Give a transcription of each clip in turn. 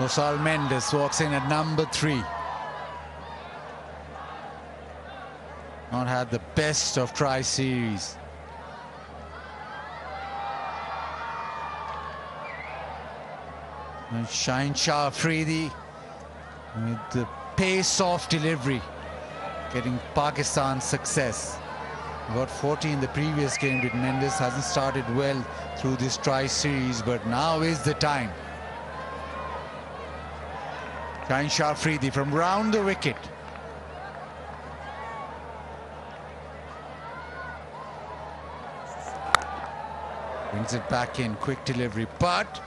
Rosal Mendes walks in at number 3. Not had the best of tri-series. Shaheen Shah Afridi with the pace of delivery, getting Pakistan success. Got 40 in the previous game with Mendes. Hasn't started well through this tri-series, but now is the time. Shaheen Shah Afridi from round the wicket. Brings it back in, quick delivery, but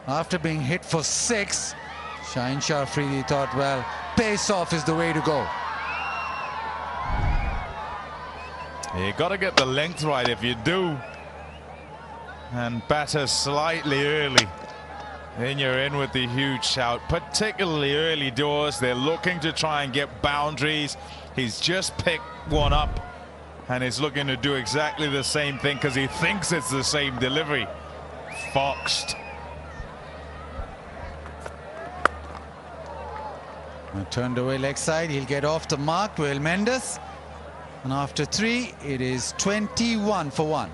after being hit for 6, Shaheen Shah Afridi thought, well, pace off is the way to go. You got to get the length right. If you do, and batter slightly early, then you're in with the huge shout. Particularly early doors, they're looking to try and get boundaries. He's just picked one up and is looking to do exactly the same thing because he thinks it's the same delivery. Foxed. Turned away leg side, he'll get off the mark. Will Mendes, and after 3 it is 21 for 1.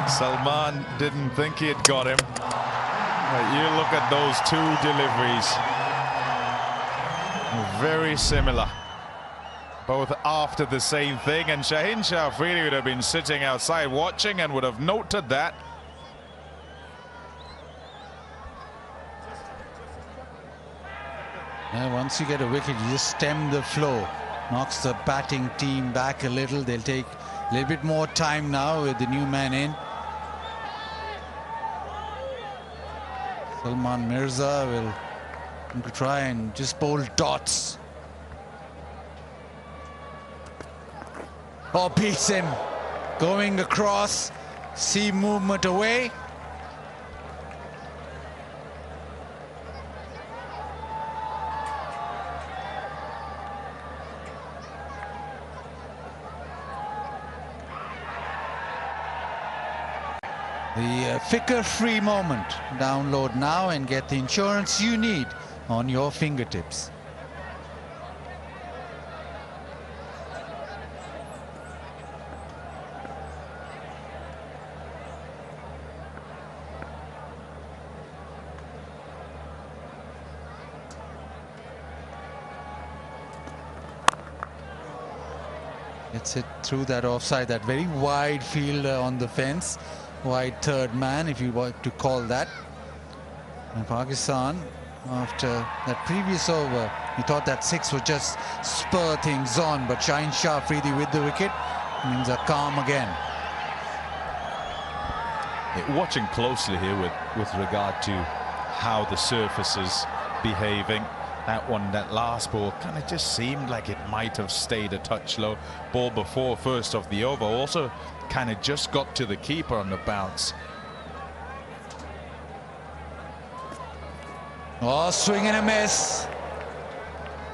Salman didn't think he'd got him. But you look at those 2 deliveries, very similar, both after the same thing, and Shaheen Shah Afridi would have been sitting outside watching and would have noted that. Yeah, once you get a wicket, you just stem the flow, knocks the batting team back a little. They'll take a little bit more time now with the new man in. Salman Mirza will try and just bowl dots. Oh, beats him. Going across, see movement away. The Fikr-free moment. Download now and get the insurance you need on your fingertips. Gets it through that offside, that very wide field on the fence. Wide third man, if you want to call that. And Pakistan, after that previous over, he thought that 6 would just spur things on, but Shaheen Shah Afridi with the wicket means a calm again. Watching closely here with regard to how the surface is behaving. That last ball kind of just seemed like it might have stayed a touch low. Ball before first of the over also kind of just got to the keeper on the bounce. Oh, swing and a miss.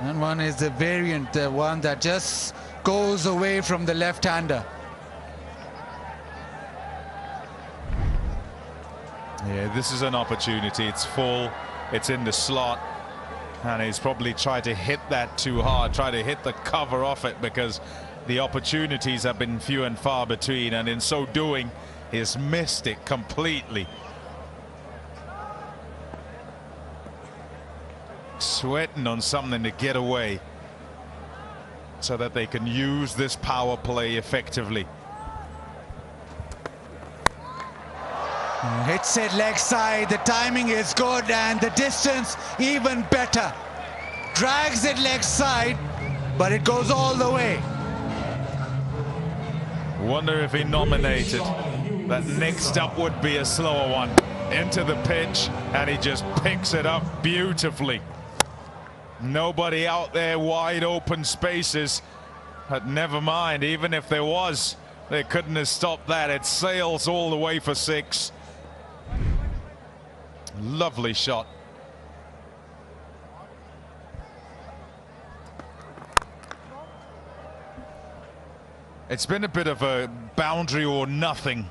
And one is the variant, the one that just goes away from the left-hander. Yeah, this is an opportunity. It's full, it's in the slot, and he's probably tried to hit that too hard, try to hit the cover off it, because the opportunities have been few and far between, and in so doing he's missed it completely. Sweating on something to get away so that they can use this power play effectively. Hits it leg side, the timing is good and the distance even better. Drags it leg side, but it goes all the way. Wonder if he nominated that next up would be a slower one into the pitch, and he just picks it up beautifully. Nobody out there, wide open spaces, but never mind, even if there was, they couldn't have stopped that. It sails all the way for 6. Lovely shot. It's been a bit of a boundary or nothing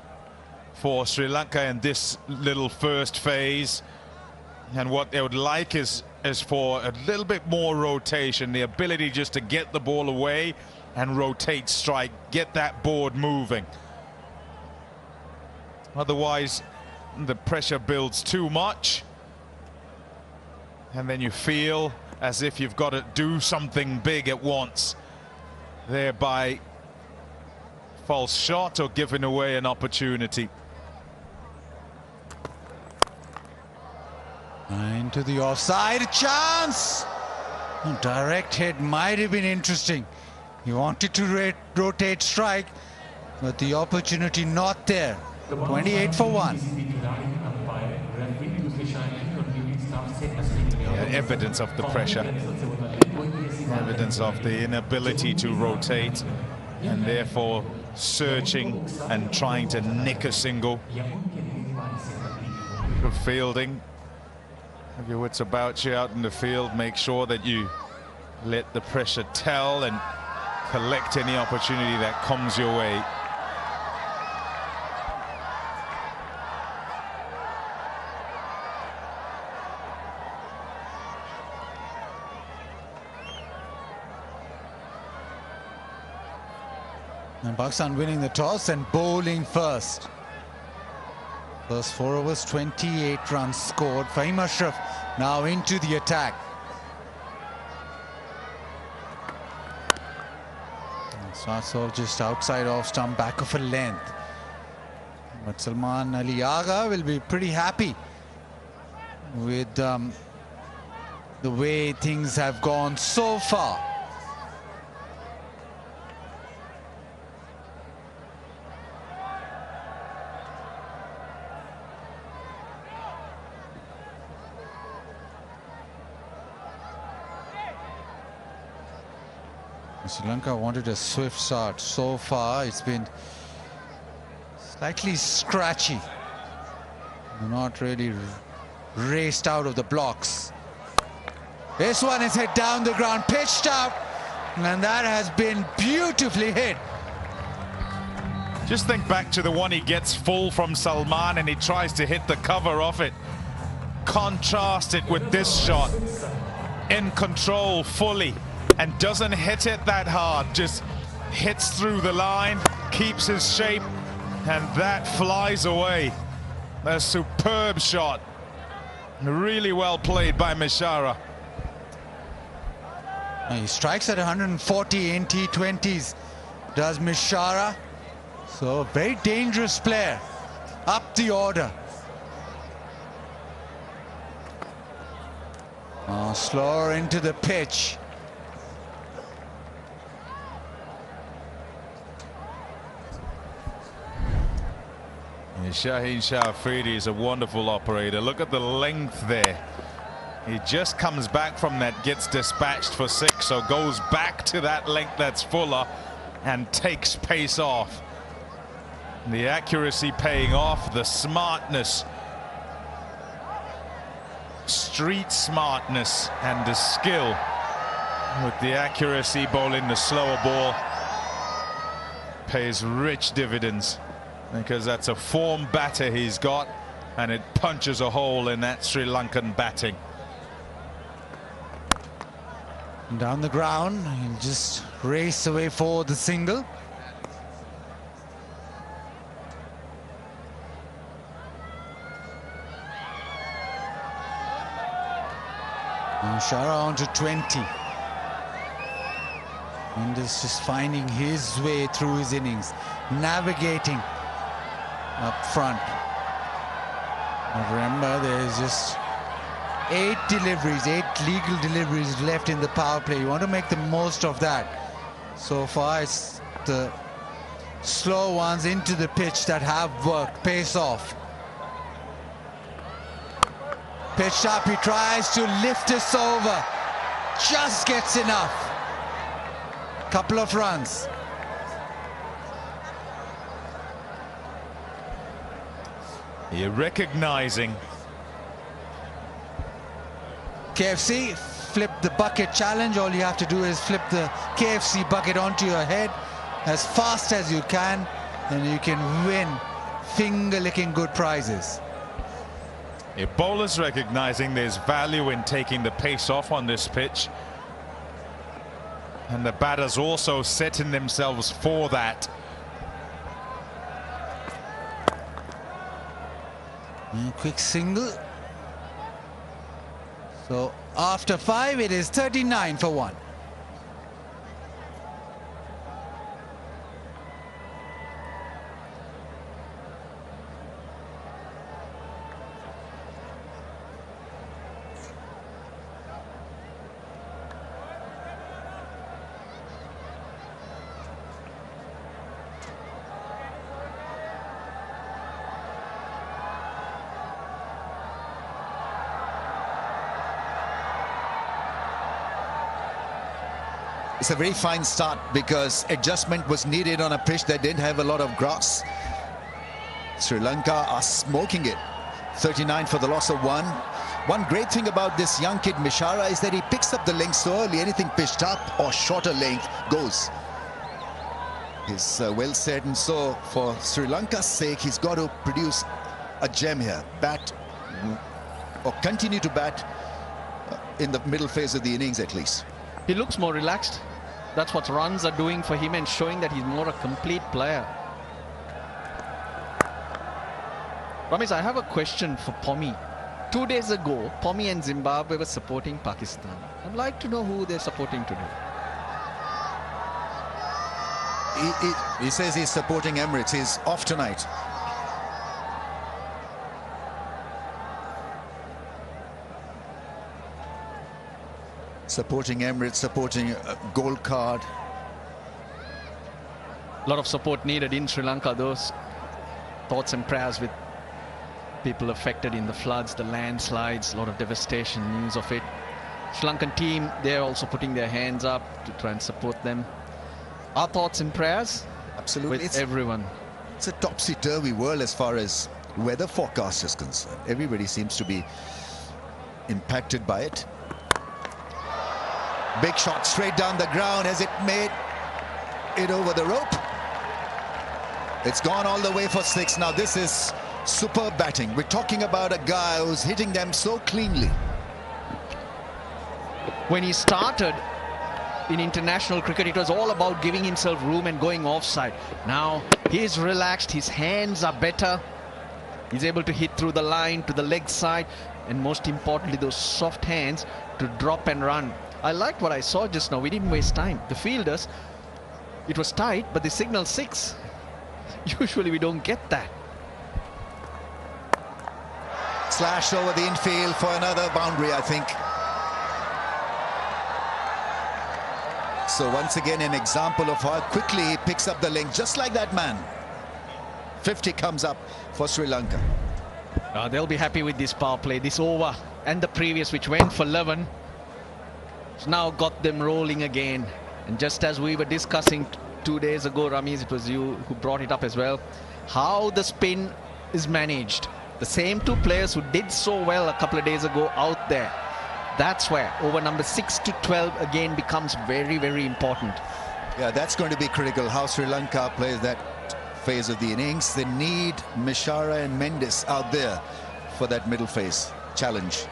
for Sri Lanka in this little first phase. And what they would like is for a little bit more rotation, the ability just to get the ball away and rotate strike, get that board moving. Otherwise, the pressure builds too much. And then you feel as if you've got to do something big at once, thereby false shot or giving away an opportunity. Into the offside, a chance! Direct hit might have been interesting. He wanted to rotate strike, but the opportunity not there. 28 for 1. Yeah, evidence of the pressure, evidence of the inability to rotate, and therefore searching and trying to nick a single. Good fielding. Have your wits about you out in the field. Make sure that you let the pressure tell and collect any opportunity that comes your way. And Pakistan winning the toss and bowling first. First 4 overs, 28 runs scored. Fahim Ashraf now into the attack. Starts off just outside off stump, back of a length. But Salman Ali Agha will be pretty happy with the way things have gone so far. Sri Lanka wanted a swift start. So far, it's been slightly scratchy. Not really raced out of the blocks. This one is hit down the ground, pitched out, and that has been beautifully hit. Just think back to the one he gets full from Salman and he tries to hit the cover off it. Contrast it with this shot. In control fully. And doesn't hit it that hard, just hits through the line, keeps his shape, and that flies away. A superb shot. Really well played by Mishara. He strikes at 140 in T20s, does Mishara. So a very dangerous player, up the order. Slower into the pitch. Shaheen Shah Afridi is a wonderful operator. Look at the length there. He just comes back from that, gets dispatched for 6, so goes back to that length that's fuller and takes pace off. The accuracy paying off, the smartness, street smartness, and the skill with the accuracy bowling the slower ball pays rich dividends. Because that's a form batter he's got, and it punches a hole in that Sri Lankan batting. Down the ground, he'll just race away for the single. And Shara on to 20. And just finding his way through his innings, navigating up front. But remember, there's just 8 deliveries, 8 legal deliveries left in the power play. You want to make the most of that. So far, it's the slow ones into the pitch that have worked. Pace off. Pitched up, he tries to lift us over. Just gets enough. Couple of runs. You're recognizing. KFC, flip the bucket challenge. All you have to do is flip the KFC bucket onto your head as fast as you can, and you can win finger-licking good prizes. A bowler's recognizing there's value in taking the pace off on this pitch, and the batters also setting themselves for that. Quick single. So after 5, it is 39 for 1. It's a very fine start because adjustment was needed on a pitch that didn't have a lot of grass. Sri Lanka are smoking it. 39 for the loss of 1. One great thing about this young kid Mishara is that he picks up the length so early. Anything pitched up or shorter length goes. He's well said, and so for Sri Lanka's sake, he's got to produce a gem here. Bat or continue to bat in the middle phase of the innings at least. He looks more relaxed. That's what runs are doing for him and showing that he's more a complete player. Ramesh, I have a question for Pommy. 2 days ago, Pommy and Zimbabwe were supporting Pakistan. I'd like to know who they're supporting today. He says he's supporting Emirates. He's off tonight. Supporting Emirates, supporting a gold card. A lot of support needed in Sri Lanka. Those thoughts and prayers with people affected in the floods, the landslides, a lot of devastation, news of it. Sri Lankan team, they're also putting their hands up to try and support them. Our thoughts and prayers Absolutely. with everyone. It's a topsy-turvy world as far as weather forecast is concerned. Everybody seems to be impacted by it. Big shot straight down the ground. Has it made it over the rope? It's gone all the way for 6. Now this is superb batting. We're talking about a guy who's hitting them so cleanly. When he started in international cricket, it was all about giving himself room and going offside. Now he's relaxed, his hands are better. He's able to hit through the line to the leg side, and most importantly, those soft hands to drop and run. I liked what I saw just now. We didn't waste time. The fielders, it was tight, but they signaled 6. Usually we don't get that. Slashed over the infield for another boundary, I think. So once again, an example of how quickly he picks up the length, just like that man. 50 comes up for Sri Lanka. They'll be happy with this power play. This over and the previous, which went for 11. It's now got them rolling again. And just as we were discussing 2 days ago, Ramesh, it was you who brought it up as well, how the spin is managed. The same 2 players who did so well a couple of days ago out there. That's where over number 6 to 12 again becomes very, very important. Yeah, that's going to be critical, how Sri Lanka plays that phase of the innings. They need Mishara and Mendes out there for that middle phase challenge.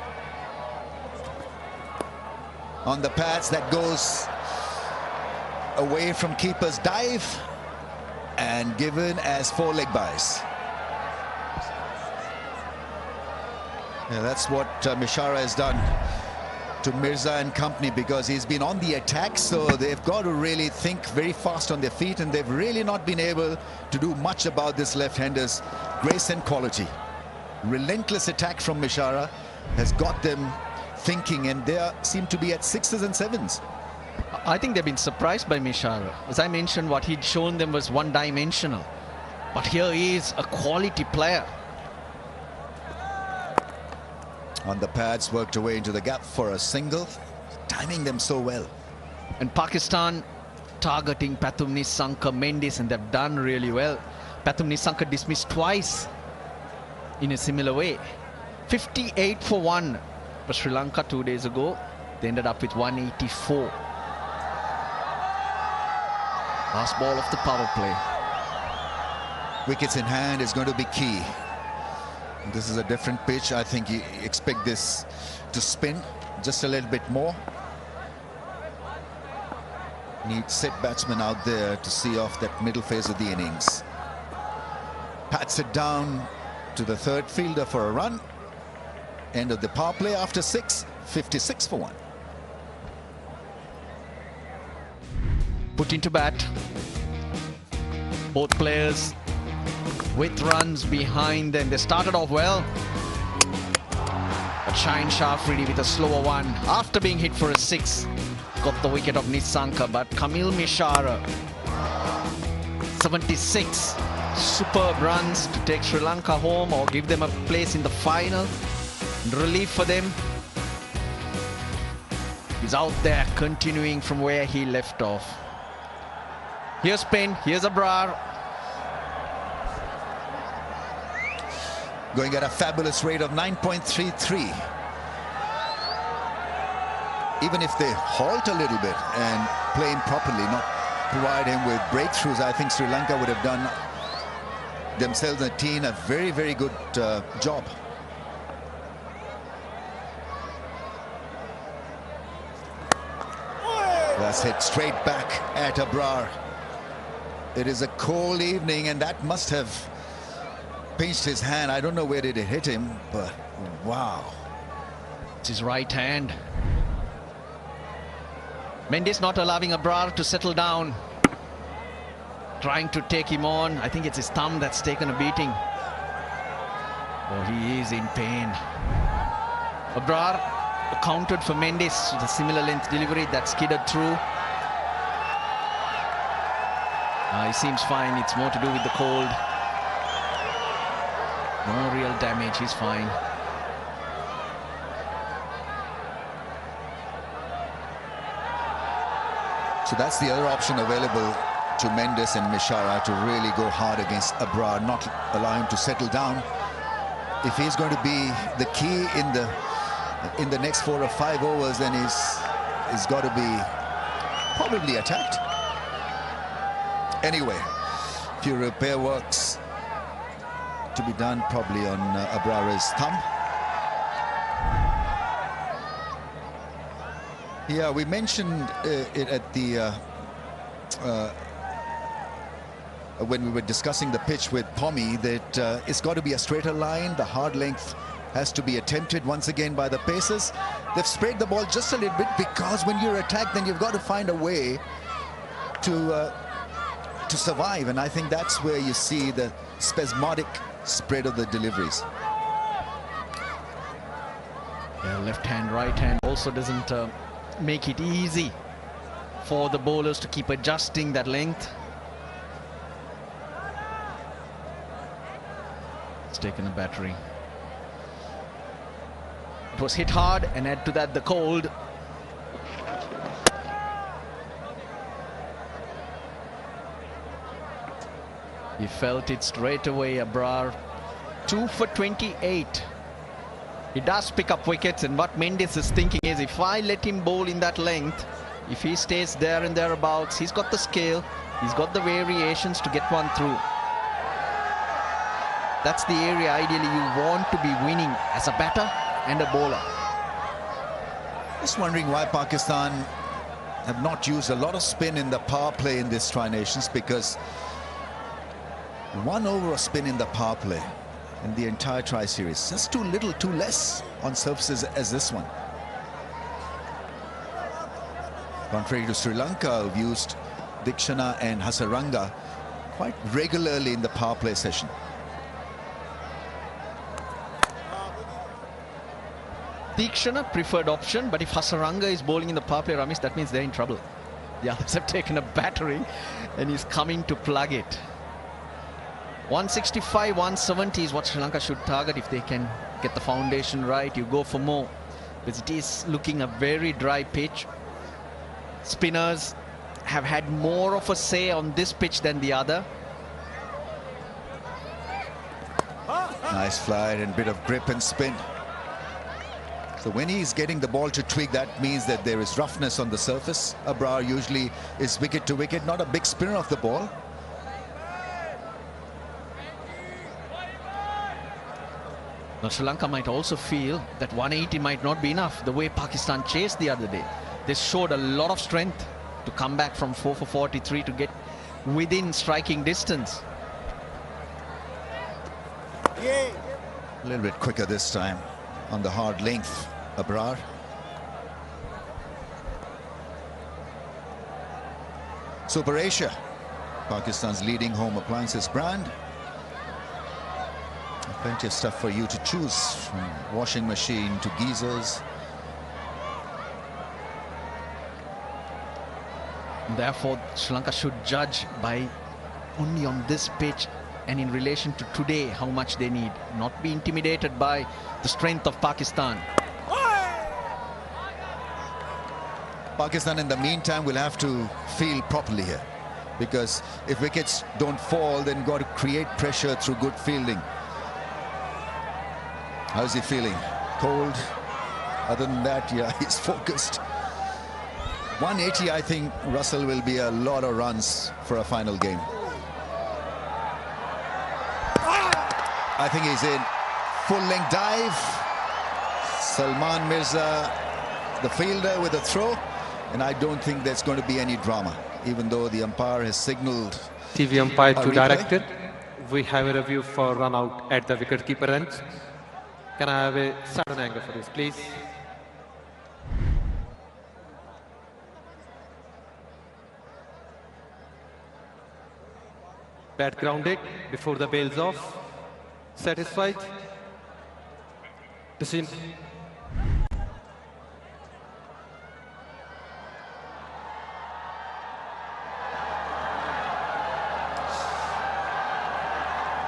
On the pads, that goes away from keeper's dive and given as 4 leg byes. Yeah, that's what Mishara has done to Mirza and company, because he's been on the attack, so they've got to really think very fast on their feet, and they've really not been able to do much about this left-hander's grace and quality. Relentless attack from Mishara has got them thinking, and they seem to be at 6s and 7s. I think they've been surprised by Mishara. As I mentioned, what he'd shown them was one-dimensional. But here he is, a quality player. On the pads, worked away into the gap for a single, timing them so well. And Pakistan targeting Pathum Nissanka, Mendes, and they've done really well. Pathum Nissanka dismissed twice in a similar way. 58 for 1 for Sri Lanka 2 days ago. They ended up with 184. Last ball of the power play. Wickets in hand is going to be key. This is a different pitch. I think you expect this to spin just a little bit more. Need set batsmen out there to see off that middle phase of the innings. Pats it down to the third fielder for a run. End of the power play after 6, 56 for 1. Put into bat. Both players with runs behind them. They started off well. But Shine Shafridi with a slower one after being hit for a 6. Got the wicket of Nisanka, but Kamil Mishara, 76 superb runs to take Sri Lanka home or give them a place in the final. Relief for them. He's out there continuing from where he left off. Here's spin, here's Abrar. Going at a fabulous rate of 9.33. Even if they halt a little bit and play him properly, not provide him with breakthroughs, I think Sri Lanka would have done themselves and the team a very, very good job. That's hit straight back at Abrar. It is a cold evening and that must have pinched his hand. I don't know where did it hit him, but wow. It's his right hand. Mendes not allowing Abrar to settle down. Trying to take him on. I think it's his thumb that's taken a beating. Oh, he is in pain. Abrar countered for Mendes with a similar length delivery that skidded through. He seems fine. It's more to do with the cold. No real damage. He's fine. So that's the other option available to Mendes and Mishara, to really go hard against Abrar, not allow him to settle down. If he's going to be the key in the next 4 or 5 overs, then he's got to be probably attacked. Anyway, a few repair works to be done probably on Abrar's thumb. Yeah, we mentioned it at the when we were discussing the pitch with Pommy, that it's got to be a straighter line. The hard length has to be attempted once again by the Pacers. They've sprayed the ball just a little bit because when you're attacked, then you've got to find a way to survive, and I think that's where you see the spasmodic spread of the deliveries. Yeah, left hand, right hand also doesn't make it easy for the bowlers to keep adjusting that length. It's taken a battering. It was hit hard, and add to that the cold. He felt it straight away. Abrar 2 for 28. He does pick up wickets, and what Mendes is thinking is, if I let him bowl in that length, if he stays there and thereabouts, he's got the scale, he's got the variations to get one through. That's the area ideally you want to be winning as a batter and a bowler. Just wondering why Pakistan have not used a lot of spin in the power play in this Tri-Nations, because 1 over of spin in the power play in the entire Tri-Series, just too little, too less on surfaces as this one. Contrary to Sri Lanka, who've used Dikshana and Hasaranga quite regularly in the power play session. Dikshana preferred option, but if Hasaranga is bowling in the power play, Ramesh, that means they're in trouble. The others have taken a battering and he's coming to plug it. 165, 170 is what Sri Lanka should target if they can get the foundation right. You go for more, because it is looking a very dry pitch. Spinners have had more of a say on this pitch than the other. Nice flight and bit of grip and spin. So when he's getting the ball to tweak, that means that there is roughness on the surface. Abrar usually is wicket to wicket, not a big spinner of the ball. Now Sri Lanka might also feel that 180 might not be enough. The way Pakistan chased the other day, they showed a lot of strength to come back from 4 for 43 to get within striking distance. A little bit quicker this time on the hard length, Abrar. Super Asia, Pakistan's leading home appliances brand. Plenty of stuff for you to choose, from washing machine to geysers. Therefore, Sri Lanka should judge by only on this pitch and in relation to today how much they need, not be intimidated by the strength of Pakistan. Pakistan in the meantime will have to feel properly here, because if wickets don't fall, then got to create pressure through good fielding. How's he feeling? Cold? Other than that, yeah, he's focused. 180, I think Russell will be a lot of runs for a final game. I think he's in. Full-length dive. Salman Mirza, the fielder, with a throw. And I don't think there's going to be any drama, even though the umpire has signaled. TV umpire to director. We have a review for run out at the wicketkeeper end. Can I have a sudden angle for this, please? Bat grounded before the bails off. Satisfied? Decision.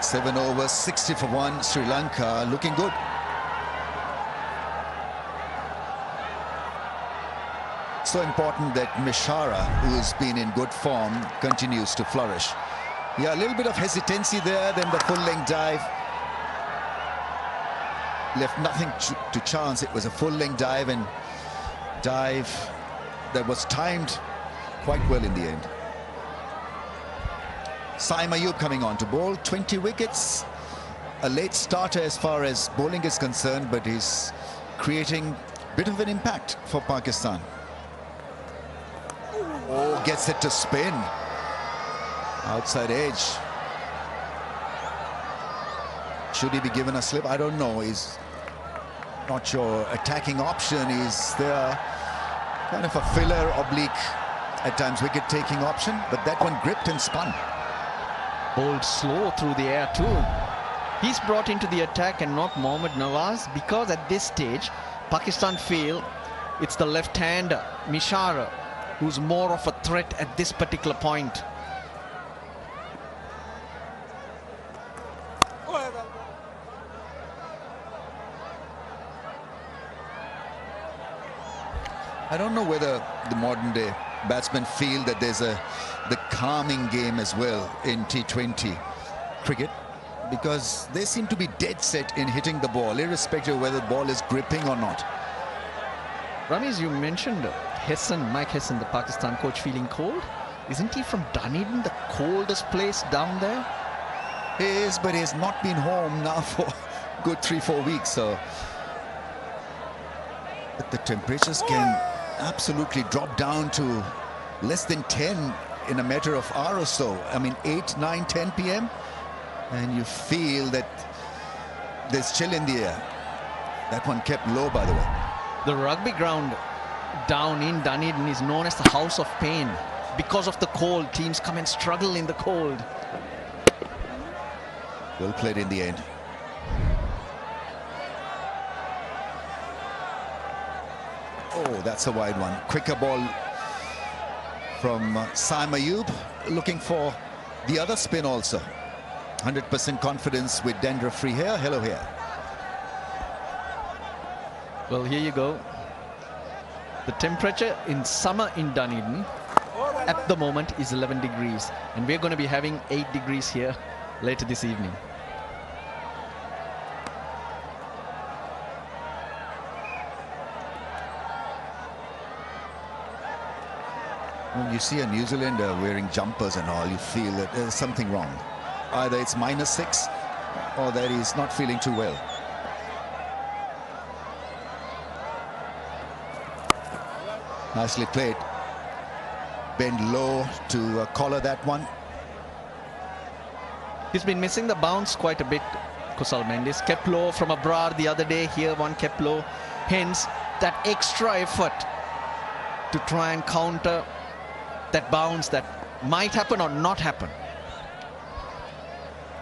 Seven overs, 60 for 1. Sri Lanka looking good. So important that Mishara, who's been in good form, continues to flourish. Yeah, a little bit of hesitancy there, then the full-length dive. Left nothing to chance. It was a full-length dive, and dive that was timed quite well in the end. Saim Ayub coming on to bowl, 20 wickets. A late starter as far as bowling is concerned, but he's creating a bit of an impact for Pakistan. Oh, gets it to spin. Outside edge. Should he be given a slip? I don't know. He's not sure. Attacking option is there. Kind of a filler, oblique, at times wicket-taking option, but that one gripped and spun. Bowled slow through the air too. He's brought into the attack and not Mohammad Nawaz, because at this stage Pakistan feel it's the left-hander Mishara who's more of a threat at this particular point. I don't know whether the modern day batsmen feel that there's the calming game as well in T20 cricket, because they seem to be dead set in hitting the ball, irrespective of whether the ball is gripping or not. Ramesh, you mentioned Mike Hesson, the Pakistan coach, feeling cold. Isn't he from Dunedin, the coldest place down there? He is, but he has not been home now for a good 3-4 weeks. So but the temperatures can absolutely drop down to less than 10 in a matter of hour or so. I mean, 8, 9, 10 p.m. and you feel that there's chill in the air. That one kept low, by the way. The rugby ground down in Dunedin is known as the House of Pain. Because of the cold, teams come and struggle in the cold. Well played in the end. Oh, that's a wide one. Quicker ball from Saim Ayub, looking for the other spin also. 100% confidence with dandruff-free hair. Hello hair. Well, here you go. The temperature in summer in Dunedin at the moment is 11 degrees, and we're going to be having 8 degrees here later this evening. When you see a New Zealander wearing jumpers and all, you feel that there's something wrong. Either it's -6 or that he's not feeling too well. Nicely played. Bend low to collar that one. He's been missing the bounce quite a bit, Kusal Mendis. Kept low from Abrar the other day. Here one kept low. Hence, that extra effort to try and counter that bounce that might happen or not happen.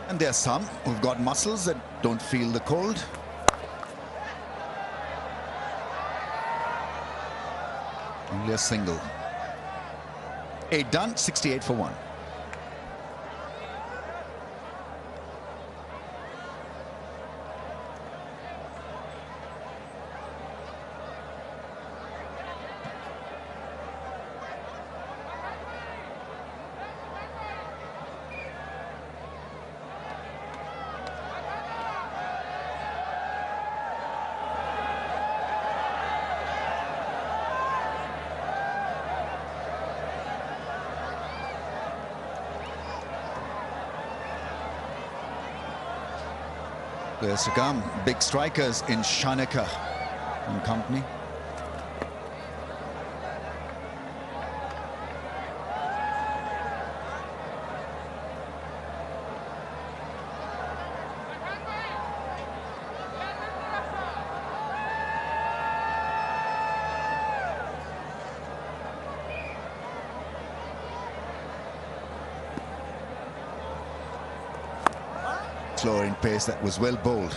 And there are some who've got muscles that don't feel the cold. Only a single. 8 done, 68 for 1. Players to come, big strikers in Shanaka and company. Slower in pace, that was well bowled.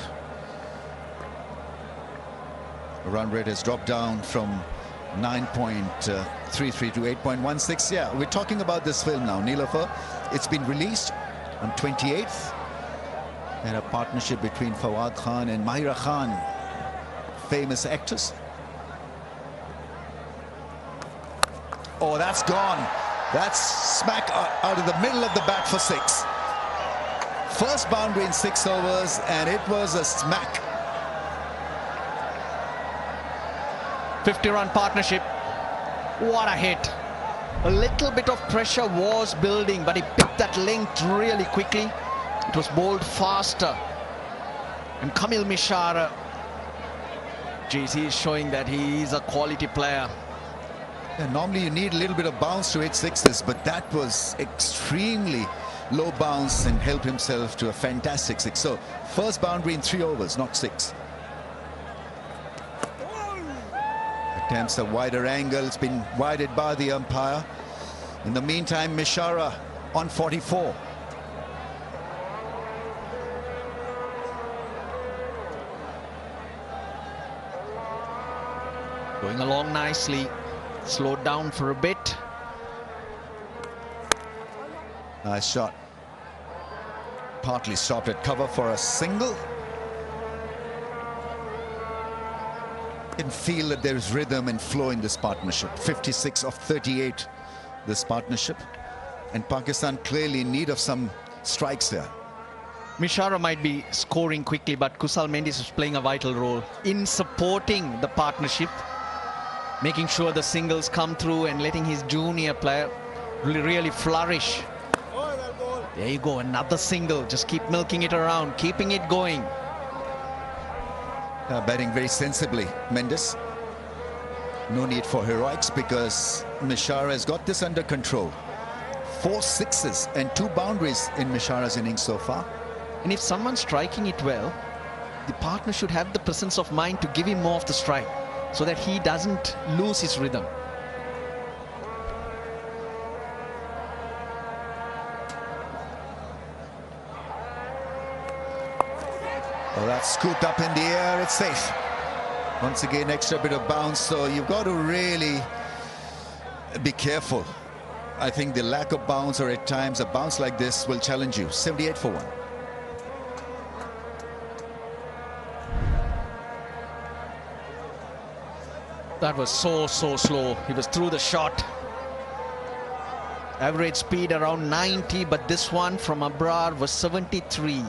The run rate has dropped down from 9.33 to 8.16. Yeah, we're talking about this film now, Nilofer. It's been released on 28th. And a partnership between Fawad Khan and Mahira Khan, famous actors. Oh, that's gone. That's smack out of the middle of the bat for 6. First boundary in 6 overs, and it was a smack. 50-run partnership. What a hit. A little bit of pressure was building, but he picked that length really quickly. It was bowled faster. And Kamil Mishara, geez, he is showing that he is a quality player. Yeah, normally you need a little bit of bounce to hit 6s, but that was extremely low bounce and helped himself to a fantastic 6. So first boundary in 3 overs, not 6. Attempts a wider angle. It's been wided by the umpire. In the meantime, Mishara on 44. Going along nicely. Slowed down for a bit. Nice shot. Partly stopped at cover for a single. You can feel that there is rhythm and flow in this partnership. 56 of 38, this partnership. And Pakistan clearly in need of some strikes there. Mishara might be scoring quickly, but Kusal Mendis is playing a vital role in supporting the partnership, making sure the singles come through and letting his junior player really flourish. There you go, another single. Just keep milking it around, keeping it going. Batting very sensibly, Mendes. No need for heroics because Mishara has got this under control. 4 6s and 2 boundaries in Mishara's innings so far. And if someone's striking it well, the partner should have the presence of mind to give him more of the strike so that he doesn't lose his rhythm. Well, that's scooped up in the air. It's safe. Once again, extra bit of bounce. So you've got to really be careful. I think the lack of bounce, or at times a bounce like this, will challenge you. 78 for 1. That was so slow. He was through the shot. Average speed around 90, but this one from Abrar was 73.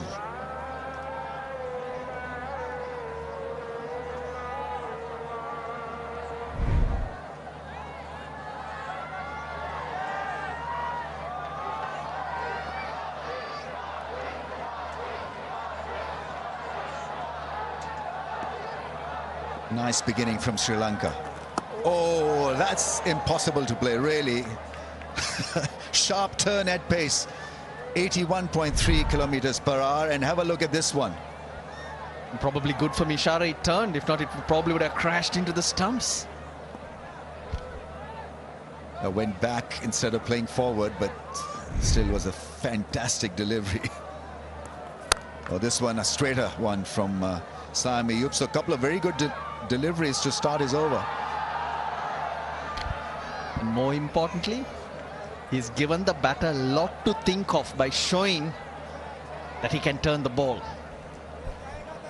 Nice beginning from Sri Lanka. Oh, that's impossible to play, really. Sharp turn at pace. 81.3 kilometers per hour. And have a look at this one. Probably good for Mishara. It turned. If not, it probably would have crashed into the stumps. Went back instead of playing forward, but still was a fantastic delivery. Oh, this one, a straighter one from Saim Ayub. So a couple of very good deliveries to start his over. And more importantly, he's given the batter a lot to think of by showing that he can turn the ball.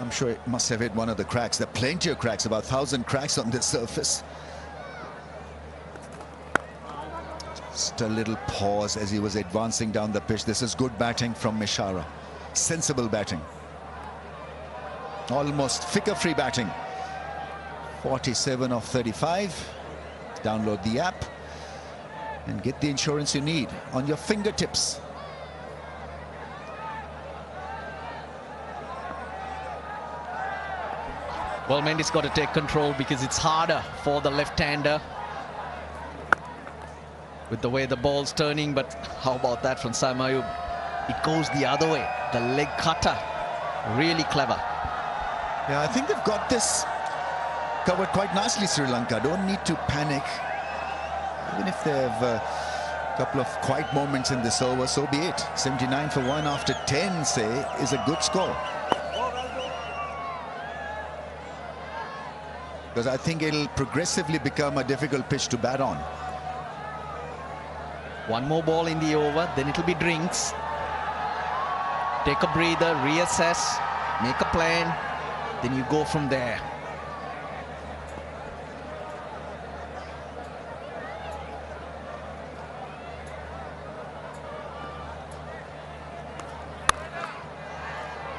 I'm sure it must have hit one of the cracks. There are plenty of cracks, about 1,000 cracks on this surface. Just a little pause as he was advancing down the pitch. This is good batting from Mishara. Sensible batting. Almost figure-free batting. 47 of 35. Download the app and get the insurance you need on your fingertips. Well, Mendy's got to take control because it's harder for the left-hander with the way the ball's turning. But how about that from Saim Ayub? It goes the other way. The leg cutter. Really clever. Yeah, I think they've got this covered quite nicely, Sri Lanka. Don't need to panic. Even if they have a couple of quiet moments in this over, so be it. 79 for 1 after 10, say, is a good score. Because I think it'll progressively become a difficult pitch to bat on. One more ball in the over, then it'll be drinks. Take a breather, reassess, make a plan, then you go from there.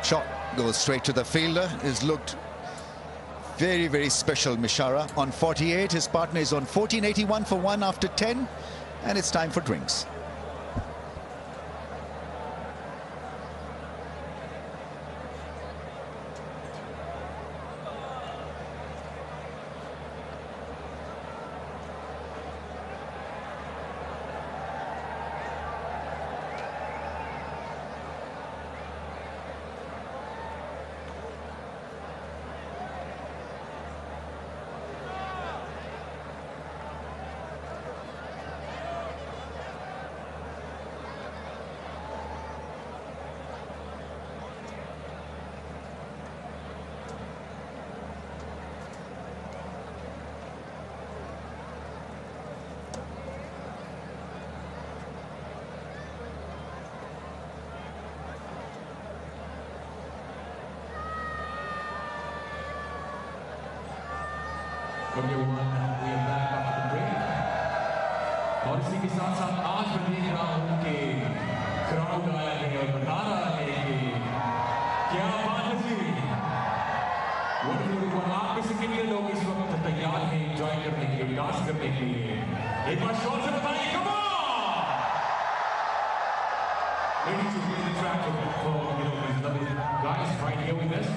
Shot goes straight to the fielder. Is looked very, very special, Mishara. On 48, his partner is on 14, 81 for 1 after 10. And it's time for drinks. everyone, we are back after the break. और इसी के साथ साथ आज मैं देख रहा हूँ कि क्राउड आया है और बता रहा है कि क्या बात है जी। आप में से कितने लोग इस वक्त तैयार हैं एंजॉय करने के लिए, डांस करने के लिए? एक बार शोर से बताइए, come on! Ladies, to play the track for these lovely guys right here with us.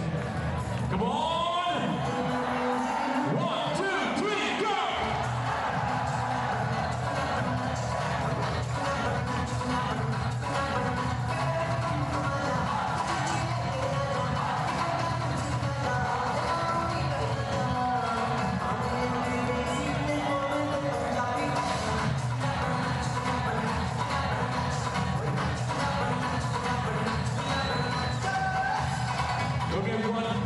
Come on! 1, 2, 3, go! Okay, everyone.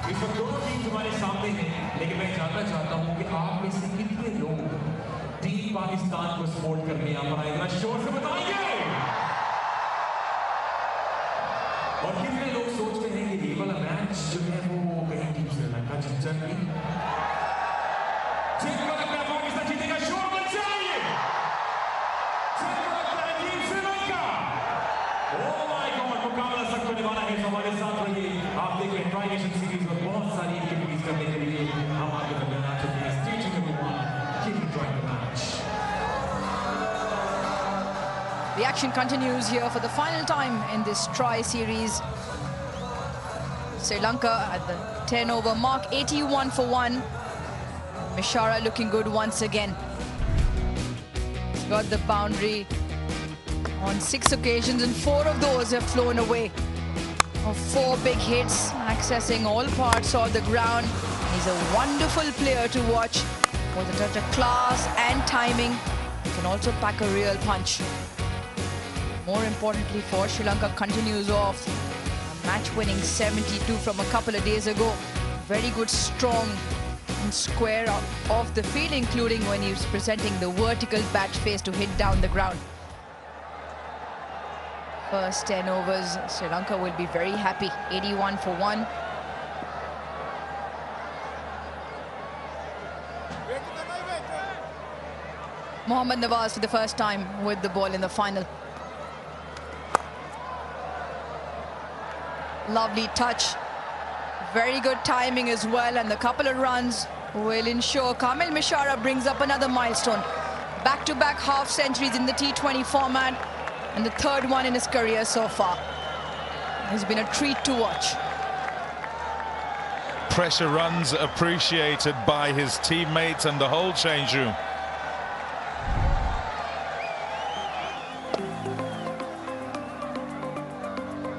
इस वक्त दोनों टीम हमारे सामने हैं, लेकिन मैं जानना चाहता हूं कि आप में से कितने लोग टीम पाकिस्तान को सपोर्ट करने यहाँ पर आए? जरा शोर से बताइए। और कितने लोग सोचते हैं कि ये वाला मैच जो है वो कहीं टीम श्रीलंका जीत जाएगी? जिनको लगता है पाकिस्तान जीतेगा, शोर मचाइए। जिनको लगता है team Sri Lanka, oh my God, मुकाबला सख्त होने वाला है। हमारे साथ रहिए। आप देख रहे हैं ट्राई नेशन सीरीज में बहुत सारी एक्टिविटीज करने के लिए हम आपके दरमियान आ चुके हैं। Stay tuned everyone. Keep enjoying the match. The action continues here for the final time in this Tri series. Sri Lanka at the 10-over mark, 81 for 1. Mishara looking good once again. He's got the boundary on 6 occasions and 4 of those have flown away. 4 big hits, accessing all parts of the ground. He's a wonderful player to watch with a touch of class and timing. He can also pack a real punch. More importantly for Sri Lanka, continues off a match-winning 72 from a couple of days ago. Very good, strong and square off the field, including when he was presenting the vertical bat face to hit down the ground. First 10 overs, Sri Lanka will be very happy. 81 for 1. Mohammad Nawaz for the first time with the ball in the final. Lovely touch. Very good timing as well, and the couple of runs will ensure Kamil Mishara brings up another milestone. Back-to-back half centuries in the T20 format, and the 3rd one in his career so far. It's been a treat to watch. Pressure runs appreciated by his teammates and the whole change room.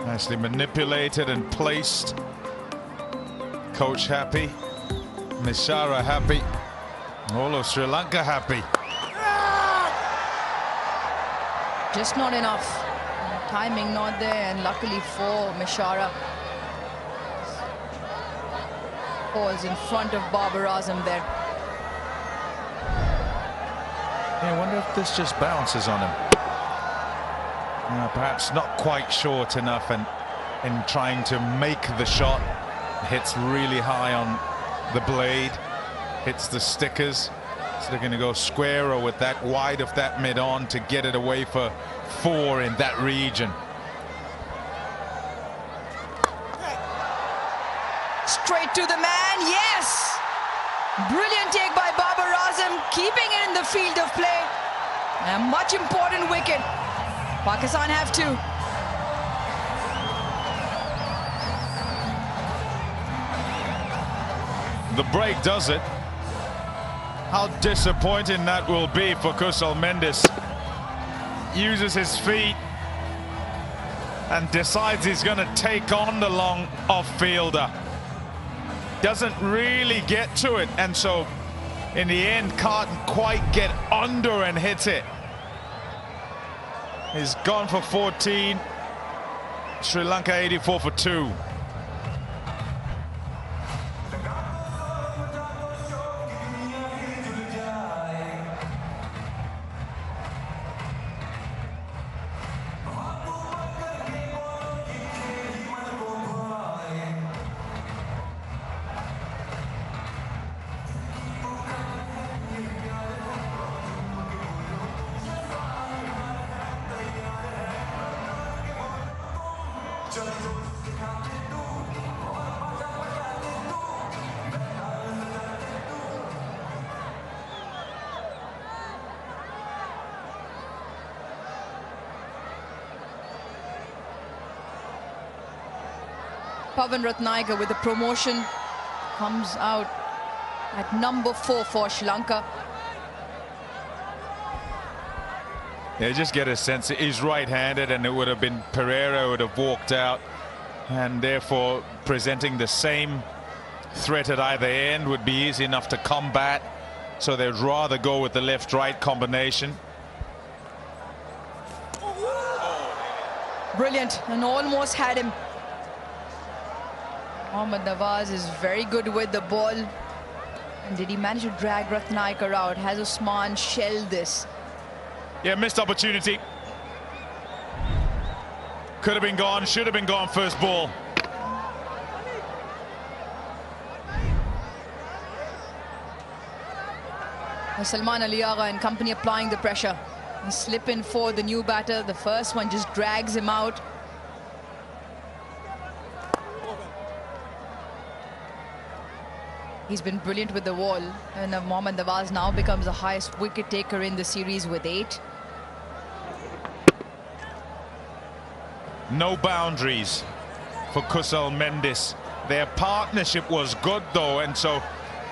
Nicely manipulated and placed. Coach happy, Mishara happy, all of Sri Lanka happy. Just not enough. Timing not there, and luckily for Mishara, falls in front of Babar Azam there. Yeah, I wonder if this just bounces on him. Perhaps not quite short enough, and in trying to make the shot, hits really high on the blade, hits the stickers. So they're going to go squarer with that wide of that mid-on to get it away for 4 in that region. Straight to the man, yes! Brilliant take by Babar Azam, keeping it in the field of play. A much important wicket. Pakistan have 2. The break does it. How disappointing that will be for Kusal Mendis. Uses his feet and decides he's going to take on the long off-fielder. Doesn't really get to it, and so in the end can't quite get under and hit it. He's gone for 14. Sri Lanka 84 for 2. Pavan Ratnayaka with the promotion comes out at number 4 for Sri Lanka. Yeah, just get a sense he's right-handed, and it would have been Pereira who would have walked out, and therefore presenting the same threat at either end would be easy enough to combat. So they'd rather go with the left-right combination. Brilliant, and almost had him. Mohammad Nawaz is very good with the ball. And did he manage to drag Ratnayaka out? Has Usman shelled this? Yeah, missed opportunity. Could have been gone, should have been gone first ball. Salman Aliagha and company applying the pressure. And slip in for the new batter. The first one just drags him out. He's been brilliant with the wall, and Mohammad Nawaz now becomes the highest wicket taker in the series with 8. No boundaries for Kusal Mendis Their partnership was good though, and so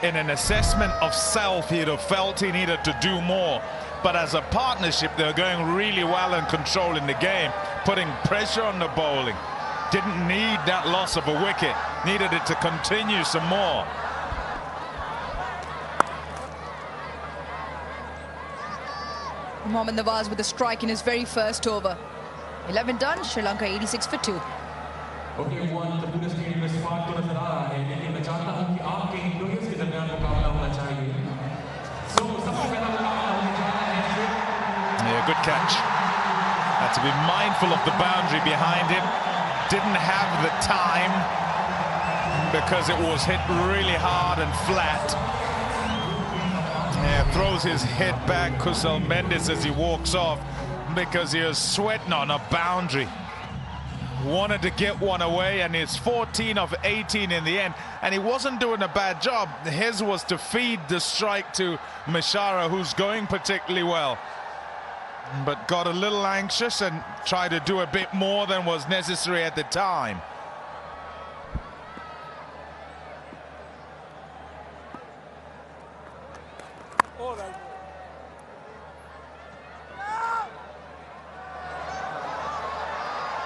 in an assessment of self, he'd have felt he needed to do more. But as a partnership, they're going really well and controlling the game, putting pressure on the bowling. Didn't need that loss of a wicket, needed it to continue some more. Mohammad Nawaz with a strike in his very first over. 11 done, Sri Lanka 86 for 2. Okay one तो पूरे stadium में spark तो नजर आ रहा है, लेकिन मैं चाहता हूं कि आपके एम्प्लॉयर्स के दरमियान मुकाबला होना चाहिए। सो सबसे पहला मुकाबला होने जा रहा है। Yeah, good catch. Had to be mindful of the boundary behind him. Didn't have the time because it was hit really hard and flat. Yeah, throws his head back, Kusal Mendes, as he walks off because he was sweating on a boundary. Wanted to get one away, and it's 14 of 18 in the end, and he wasn't doing a bad job. His was to feed the strike to Mishara, who's going particularly well, but got a little anxious and tried to do a bit more than was necessary at the time.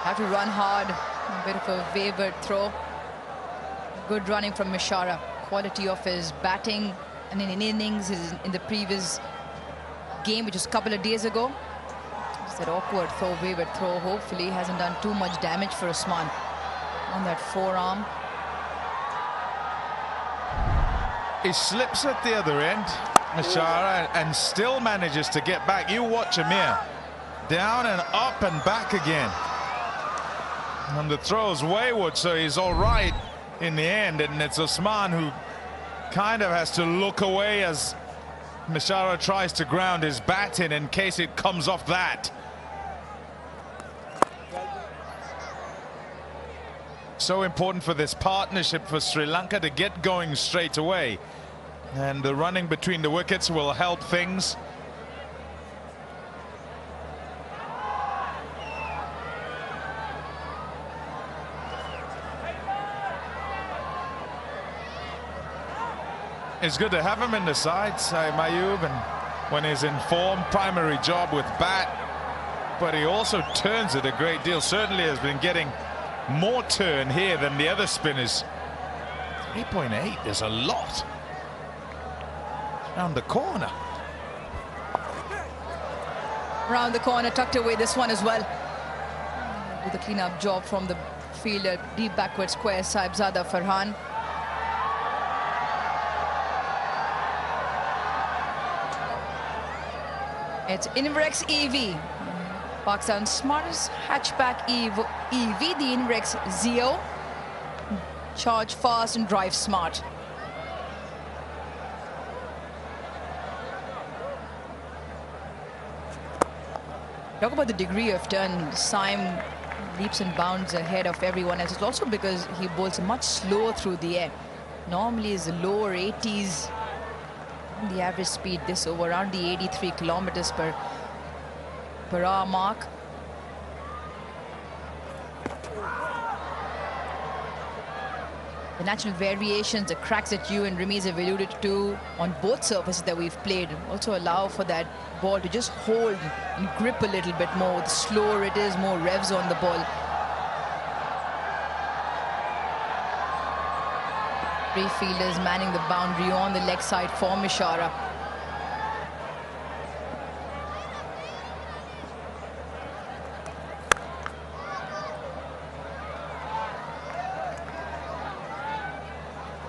Have to run hard. A bit of a wavered throw. Good running from Mishara. Quality of his batting and in innings in the previous game, which was a couple of days ago. It's that awkward throw, wavered throw. Hopefully hasn't done too much damage for Usman on that forearm. He slips at the other end, Mishara, and still manages to get back. You watch him here. Down and up and back again. And the throw's wayward, so he's all right in the end, and it's Usman who kind of has to look away as Mishara tries to ground his bat in case it comes off that. So important for this partnership for Sri Lanka to get going straight away, and the running between the wickets will help things. It's good to have him in the side, Mayub, and when he's in form, primary job with bat, but he also turns it a great deal. Certainly has been getting more turn here than the other spinners. 3.8 is a lot. Round the corner. Round the corner, tucked away this one as well. With a clean-up job from the fielder, deep backward square, Saibzada Farhan. It's Inverex EV, Pakistan's smartest hatchback EV, the Inverex Zeo. Charge fast and drive smart. Talk about the degree of turn. Saim leaps and bounds ahead of everyone else. It's also because he bowls much slower through the air. Normally is the lower 80s. The average speed this over around the 83 kilometers per hour mark. The natural variations, the cracks that you and Ramiz have alluded to on both surfaces that we've played also allow for that ball to just hold and grip a little bit more. The slower it is, more revs on the ball. Three fielders manning the boundary on the leg side for Mishara.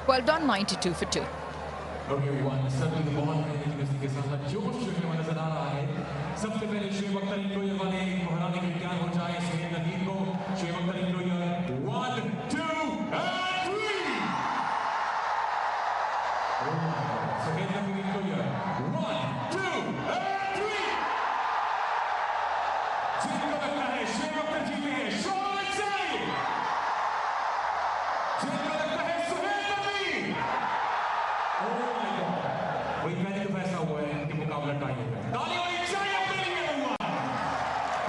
Well done, 92 for 2. Okay one serving the ball में लेकिन उसी के साथ जोश जो है नजर आ रहा है। सबसे पहले शुएब अख्तर इम्प्लॉयर वाले कोहराने के तैयार हो जाए सुहेल नदीम को। Shoaib Akhtar employer 1 2 and 3। Sohail Nadeem employer 1 2 and 3। जिनको लगता है शुएब अख्तर जीते हैं, शॉट चाहिए। जिनको लगता है Suhail Nadeem,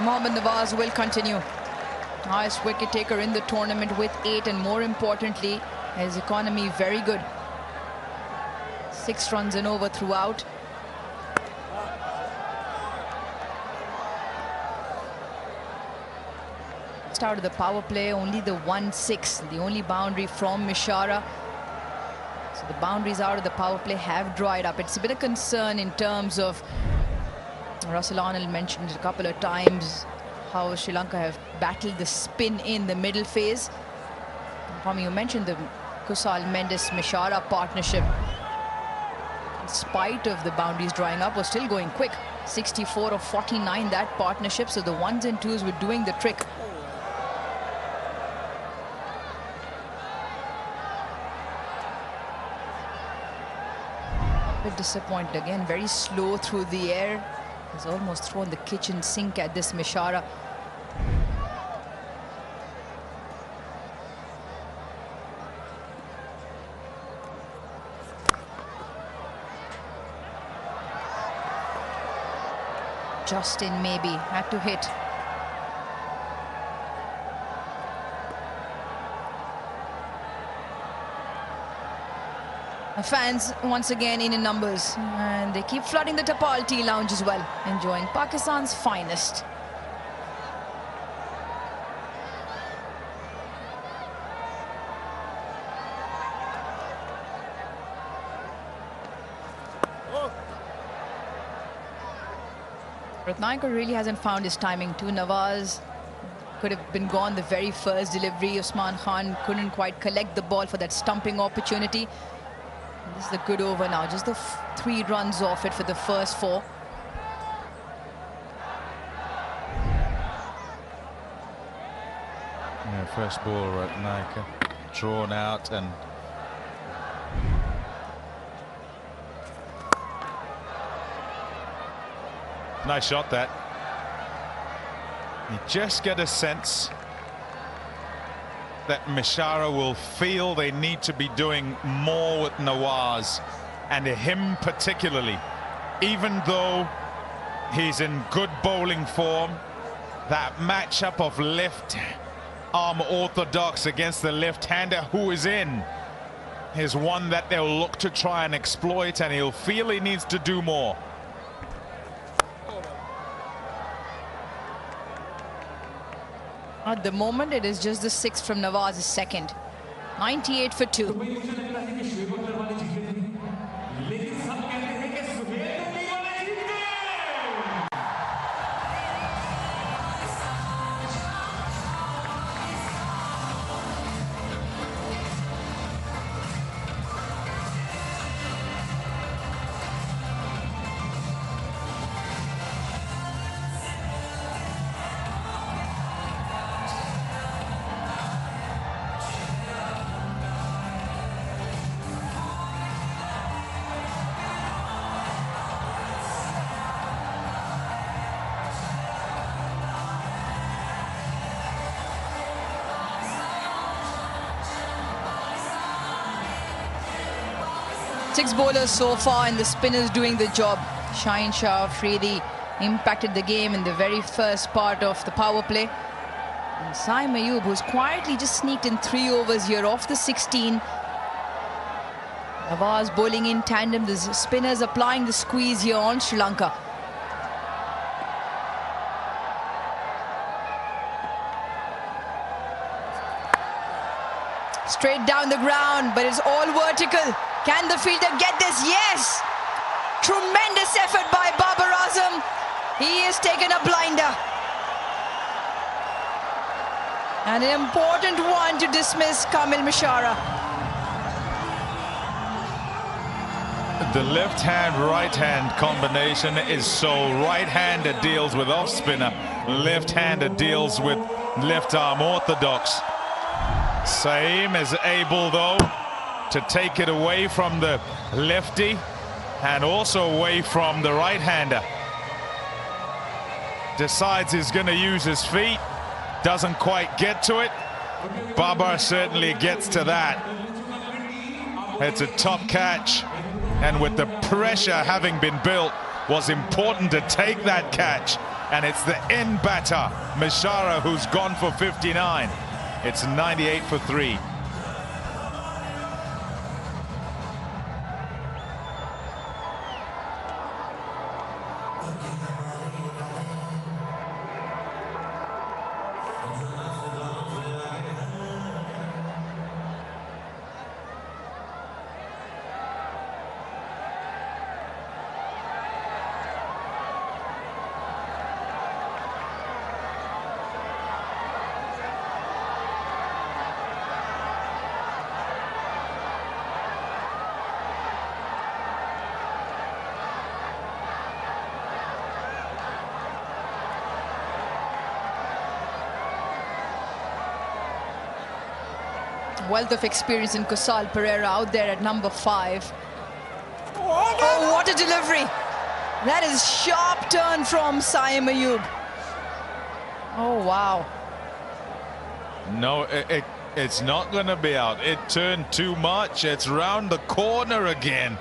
Mohammad Nawaz will continue. Highest wicket taker in the tournament with 8, and more importantly, His economy very good. 6 runs and over throughout. Out of the power play, only the 1-6, the only boundary from Mishara. So the boundaries out of the power play have dried up. It's a bit of concern in terms of, Russell Arnold mentioned it a couple of times, how Sri Lanka have battled the spin in the middle phase. Tommy, you mentioned the Kusal Mendes-Mishara partnership. In spite of the boundaries drying up, was still going quick. 64 of 49, that partnership. So the 1s and 2s were doing the trick. Bit disappointed again, very slow through the air. Has almost thrown the kitchen sink at this Mishara. Justin maybe had to hit. Fans once again in numbers, and they keep flooding the Tapal Tea Lounge as well, enjoying Pakistan's finest. Ratnayakar really hasn't found his timing too. Nawaz could have been gone the very first delivery. Usman Khan couldn't quite collect the ball for that stumping opportunity. This is a good over now, just the 3 runs off it for the first 4. Yeah, first ball, Ratnayakar drawn out, and nice shot that. You just get a sense that Mishara will feel they need to be doing more with Nawaz, and him particularly. Even though he's in good bowling form, that matchup of left arm orthodox against the left-hander who is in is one that they'll look to try and exploit, and he'll feel he needs to do more. At the moment, it is just the 6 from Nawaz's second. 98 for 2. Six bowlers so far, and the spinners doing the job. Shaheen Shah Afridi impacted the game in the very first part of the power play. And Saim Ayub, who's quietly just sneaked in 3 overs here off the 16. Nawaz bowling in tandem. The spinners applying the squeeze here on Sri Lanka. Straight down the ground, but it's all vertical. Can the fielder get this? Yes! Tremendous effort by Babar Azam. He has taken a blinder. And an important one to dismiss Kamil Mishara. The left-hand, right-hand combination is so right-hander deals with off-spinner, left-hander deals with left-arm orthodox. Saim is able, though, to take it away from the lefty and also away from the right-hander. Decides he's going to use his feet, doesn't quite get to it. Babar certainly gets to that. It's a top catch, and with the pressure having been built, was important to take that catch. And it's the end batter, Mishara, who's gone for 59. It's 98 for 3. wealth of experience in Kusal Pereira out there at number 5. Oh, what a delivery. That is sharp turn from Saim Ayub. Oh, wow. No, it's not going to be out. It turned too much. It's round the corner again.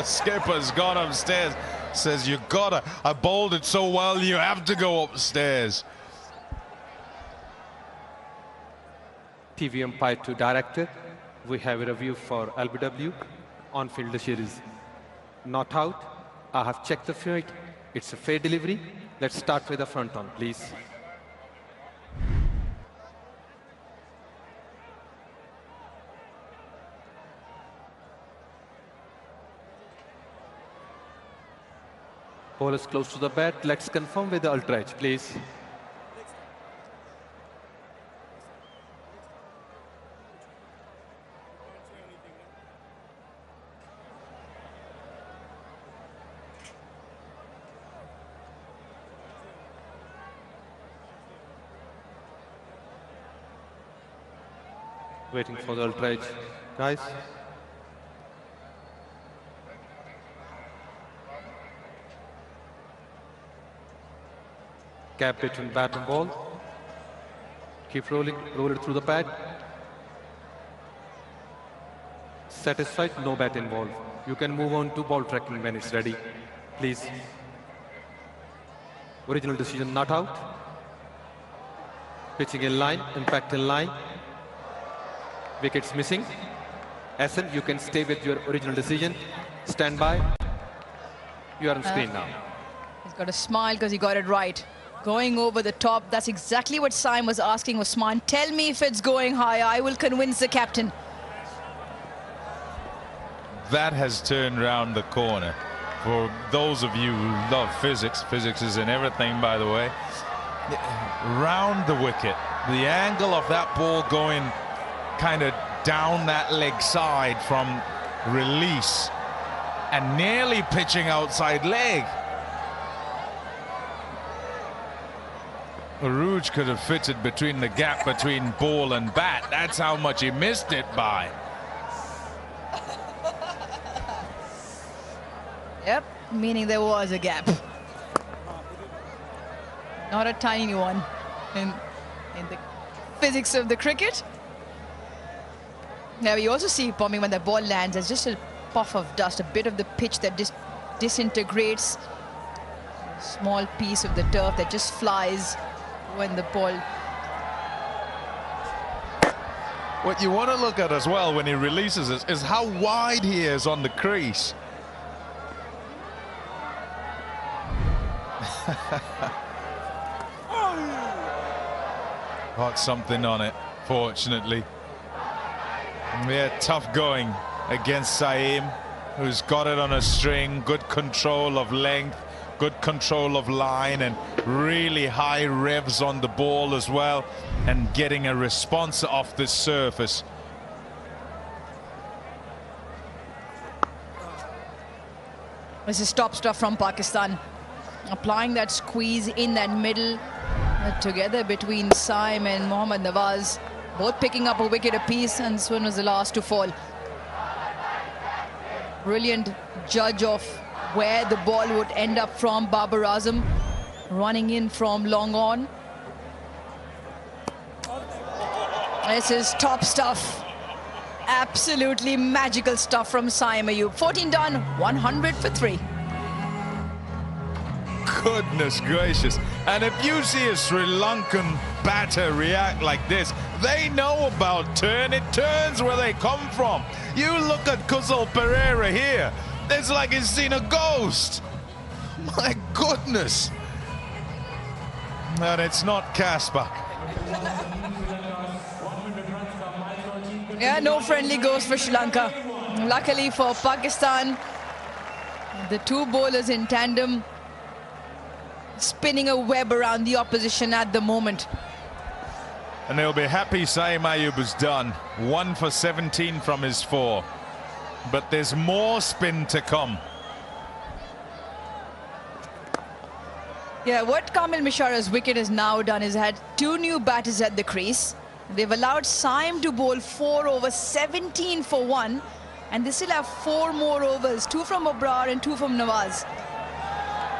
Skipper's gone upstairs. Says, you gotta, I bowled it so well, you have to go upstairs. TV umpire to director, we have a review for LBW on field series. Not out. I have checked the field. It's a fair delivery. Let's start with the front on, please. Ball is close to the bat. Let's confirm with the ultra edge, please. Waiting for the ultra edge, guys. Gap between bat and ball. Keep rolling, roll it through the pad. Satisfied, no bat involved. You can move on to ball tracking when it's ready, please. Original decision not out. Pitching in line, impact in line. Wickets missing. SN, you can stay with your original decision. Stand by. You are on screen now. He's got a smile because he got it right. Going over the top. That's exactly what Saim was asking Usman. Tell me if it's going higher. I will convince the captain. That has turned round the corner. For those of you who love physics, physics is in everything, by the way. Round the wicket. The angle of that ball going kind of down that leg side from release and nearly pitching outside leg. Aruj could have fitted between the gap between ball and bat. That's how much he missed it by. Yep, meaning there was a gap. Not a tiny one in the physics of the cricket. Now you also see, Pommy, when the ball lands, there's just a puff of dust, a bit of the pitch that disintegrates. A small piece of the turf that just flies when the ball... What you want to look at as well when he releases it is how wide he is on the crease. Got something on it, fortunately. Yeah, tough going against Saim, who's got it on a string. Good control of length, good control of line, and really high revs on the ball as well, and getting a response off this surface. This is top stuff from Pakistan. Applying that squeeze in that middle, together between Saim and Mohammad Nawaz. Both picking up a wicket apiece, and Swin was the last to fall. Brilliant judge of where the ball would end up from Babar Azam, running in from long on. This is top stuff. Absolutely magical stuff from Saim Ayub. 14 done, 100 for 3. Goodness gracious. And if you see a Sri Lankan batter react like this, they know about turn. It turns where they come from. You look at Kusal Pereira here. It's like he's seen a ghost. My goodness. And it's not Casper. Yeah, no friendly ghost for Sri Lanka. Luckily for Pakistan, the two bowlers in tandem spinning a web around the opposition at the moment. And they'll be happy Saim Ayub is done. 1 for 17 from his 4. But there's more spin to come. Yeah, what Kamil Mishara's wicket has now done is had 2 new batters at the crease. They've allowed Saim to bowl 4 overs, 17 for 1. And they still have 4 more overs, 2 from Abrar and 2 from Nawaz.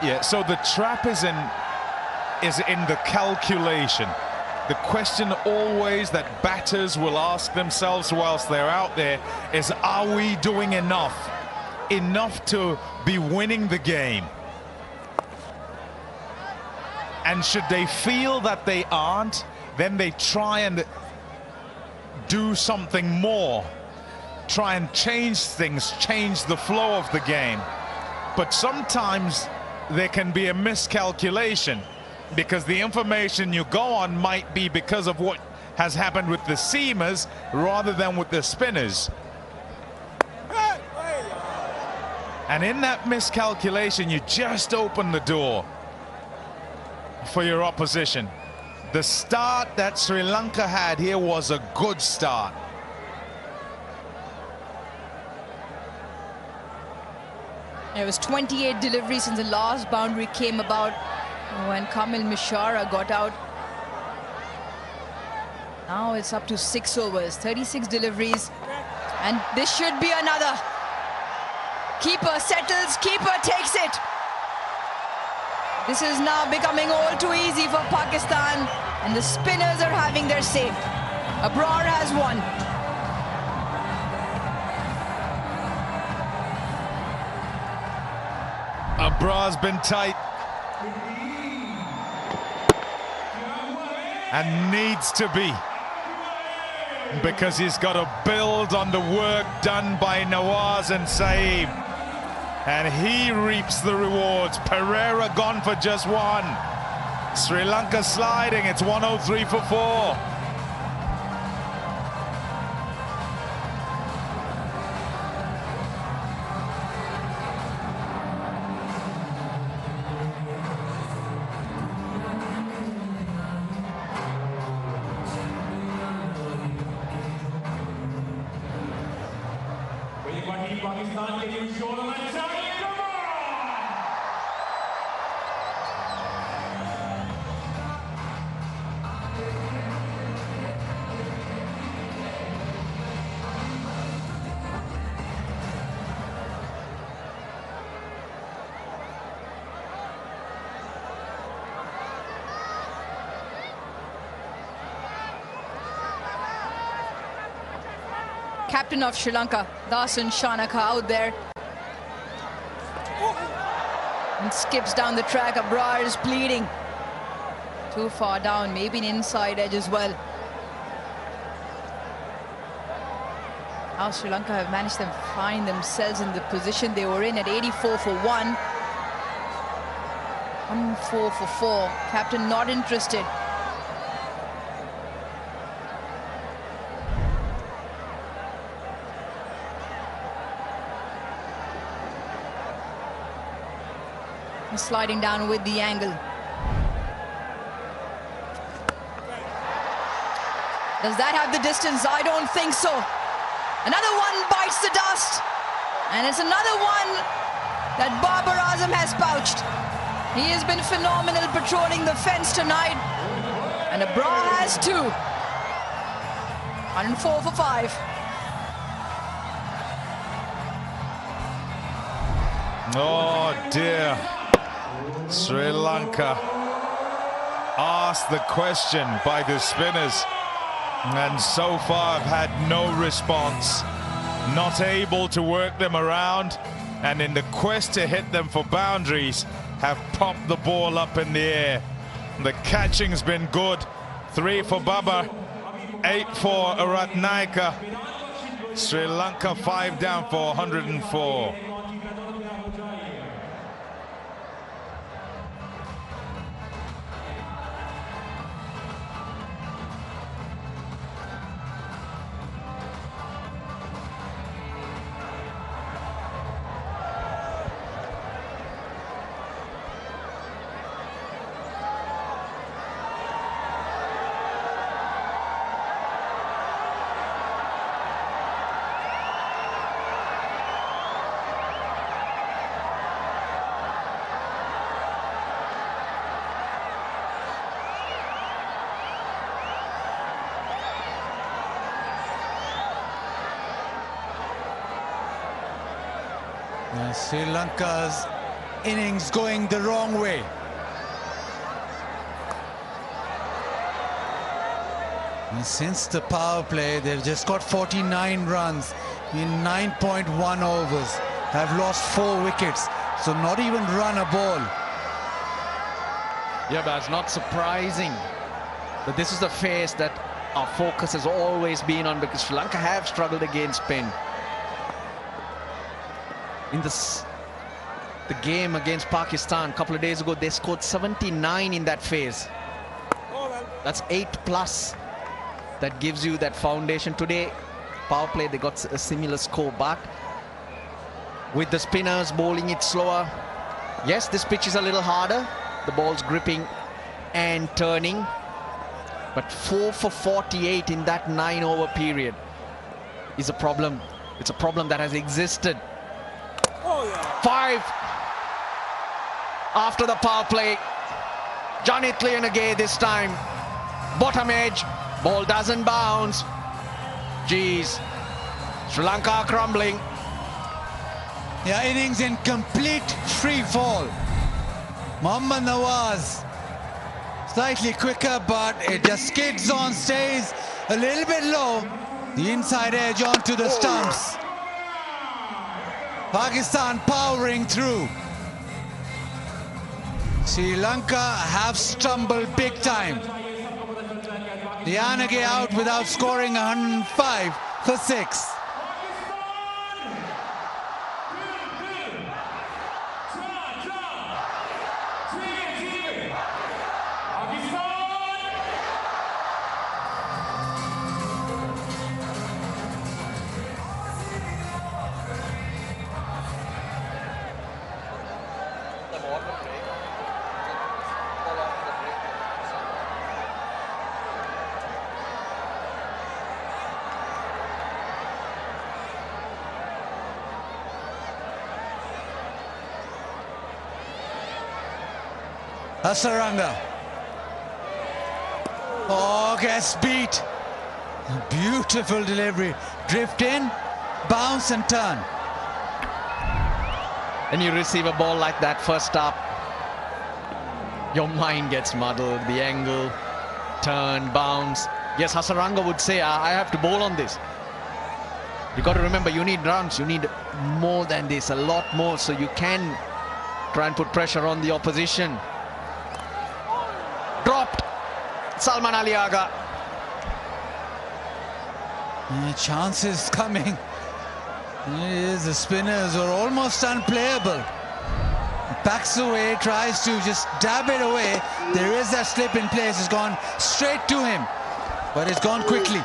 Yeah, so the trap is in the calculation. The question always that batters will ask themselves whilst they're out there is, are we doing enough? Enough to be winning the game? And should they feel that they aren't, then they try and do something more. Try and change things, change the flow of the game. But sometimes there can be a miscalculation, because the information you go on might be because of what has happened with the seamers rather than with the spinners. And in that miscalculation, you just open the door for your opposition. The start that Sri Lanka had here was a good start. It was 28 deliveries since the last boundary came about when Kamil Mishara got out. Now it's up to 6 overs, 36 deliveries, and this should be another. Keeper settles, keeper takes it. This is now becoming all too easy for Pakistan, and the spinners are having their say. Abrar has won. Abrar's been tight and needs to be, because he's got to build on the work done by Nawaz and Saeed, and he reaps the rewards. Pereira gone for just 1. Sri Lanka sliding. It's 103 for 4. Pakistan के लिए शोर होना चाहिए. Come on! Captain of Sri Lanka, Dasan Shanaka out there. And skips down the track. Abrar is bleeding. Too far down, maybe an inside edge as well. Now Sri Lanka have managed to find themselves in the position they were in at 84 for 1. 104 for 4. Captain not interested. Sliding down with the angle. Does that have the distance? I don't think so. Another one bites the dust. And it's another one that Babar Azam has pouched. He has been phenomenal patrolling the fence tonight. And Abrar has 2. 104 for 5. Oh dear. Sri Lanka asked the question by the spinners, and so far have had no response. Not able to work them around, and in the quest to hit them for boundaries, have popped the ball up in the air. The catching's been good. 3 for Babar, 8 for Ratnaika. Sri Lanka 5 down for 104. Sri Lanka's innings going the wrong way. And since the power play, they've just got 49 runs in 9.1 overs. Have lost 4 wickets, so not even run a ball. Yeah, but it's not surprising. But this is the phase that our focus has always been on, because Sri Lanka have struggled against spin. In the game against Pakistan a couple of days ago, they scored 79 in that phase. That's 8+. That gives you that foundation. Today, power play, they got a similar score, but with the spinners bowling it slower. Yes, this pitch is a little harder. The ball's gripping and turning. But 4 for 48 in that 9-over period is a problem. It's a problem that has existed. 5 after the power play. Janit Lianage this time. Bottom edge. Ball doesn't bounce. Geez. Sri Lanka are crumbling. Yeah, innings in complete free fall. Mohammad Nawaz slightly quicker, but it just skids on, stays a little bit low. The inside edge onto the stumps. Pakistan powering through. Sri Lanka have stumbled big time. Lianage out without scoring 105 for 6. Hasaranga. Oh, gets beat. Beautiful delivery. Drift in, bounce and turn. And you receive a ball like that first up, your mind gets muddled. The angle, turn, bounce. Yes, Hasaranga would say, I have to bowl on this. You got to remember, you need runs. You need more than this, a lot more, so you can try and put pressure on the opposition. Dropped. Salman Ali Aga. Chances coming. The spinners are almost unplayable. Backs away, tries to just dab it away. There is that slip in place. It's gone straight to him, but it's gone quickly.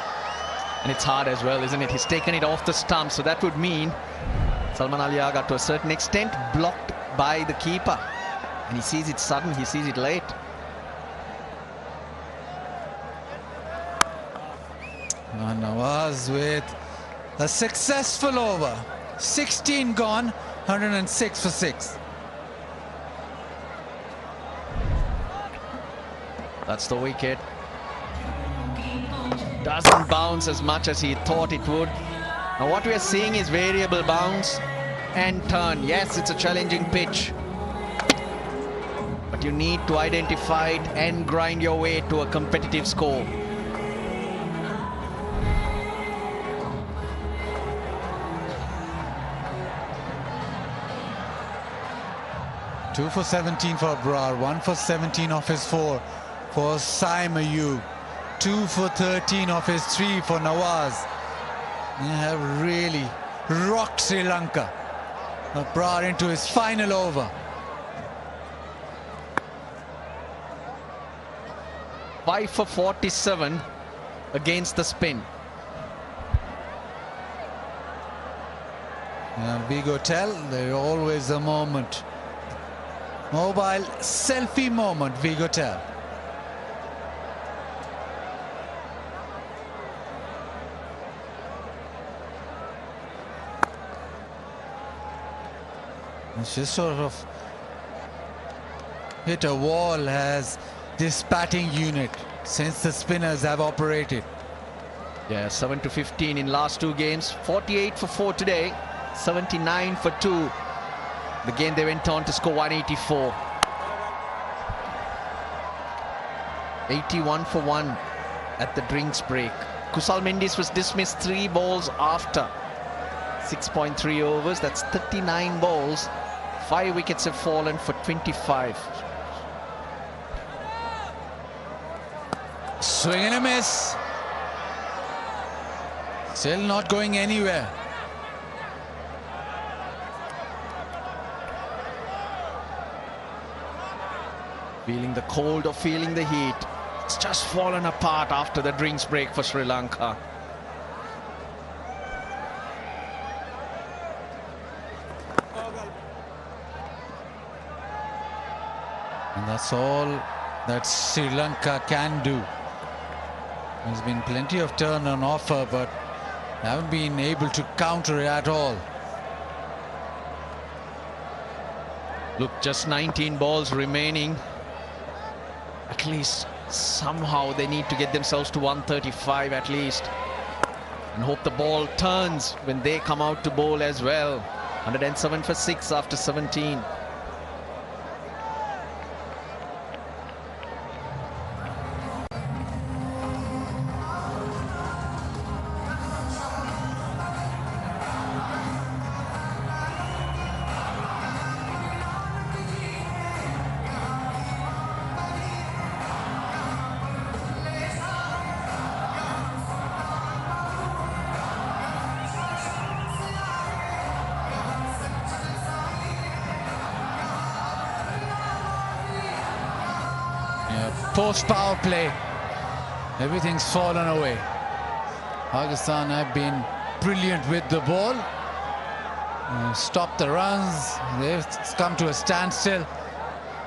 And it's hard as well, isn't it? He's taken it off the stump, so that would mean Salman Ali Aga, to a certain extent, blocked by the keeper. And he sees it sudden, he sees it late. Nawaz with a successful over. 16 gone, 106 for 6. That's the wicket. Doesn't bounce as much as he thought it would. Now what we are seeing is variable bounce and turn. Yes, it's a challenging pitch, but you need to identify it and grind your way to a competitive score. Two for 17 for Abrar, 1 for 17 off his 4 for M3W1U, 2 for 13 off his 3 for Nawaz. They have really rocked Sri Lanka. Abrar into his final over. 5 for 47 against the spin. Vigotel, there's always a moment. Mobile selfie moment, Vigotel. It's just sort of hit a wall, has this batting unit since the spinners have operated. Yeah, 7 to 15 in last 2 games. 48 for 4 today, 79 for 2 Again, they went on to score 184. 81 for 1 at the drinks break. Kusal Mendis was dismissed 3 balls after 6.3 overs. That's 39 balls. 5 wickets have fallen for 25. Swing and a miss. Still not going anywhere. Feeling the cold or feeling the heat. It's just fallen apart after the drinks break for Sri Lanka. And that's all that Sri Lanka can do. There's been plenty of turn on offer, but haven't been able to counter it at all. Look, just 19 balls remaining. At least somehow they need to get themselves to 135 at least. And hope the ball turns when they come out to bowl as well. 107 for 6 after 17. Post power play, everything's fallen away. Pakistan have been brilliant with the ball. Stop the runs. They've come to a standstill,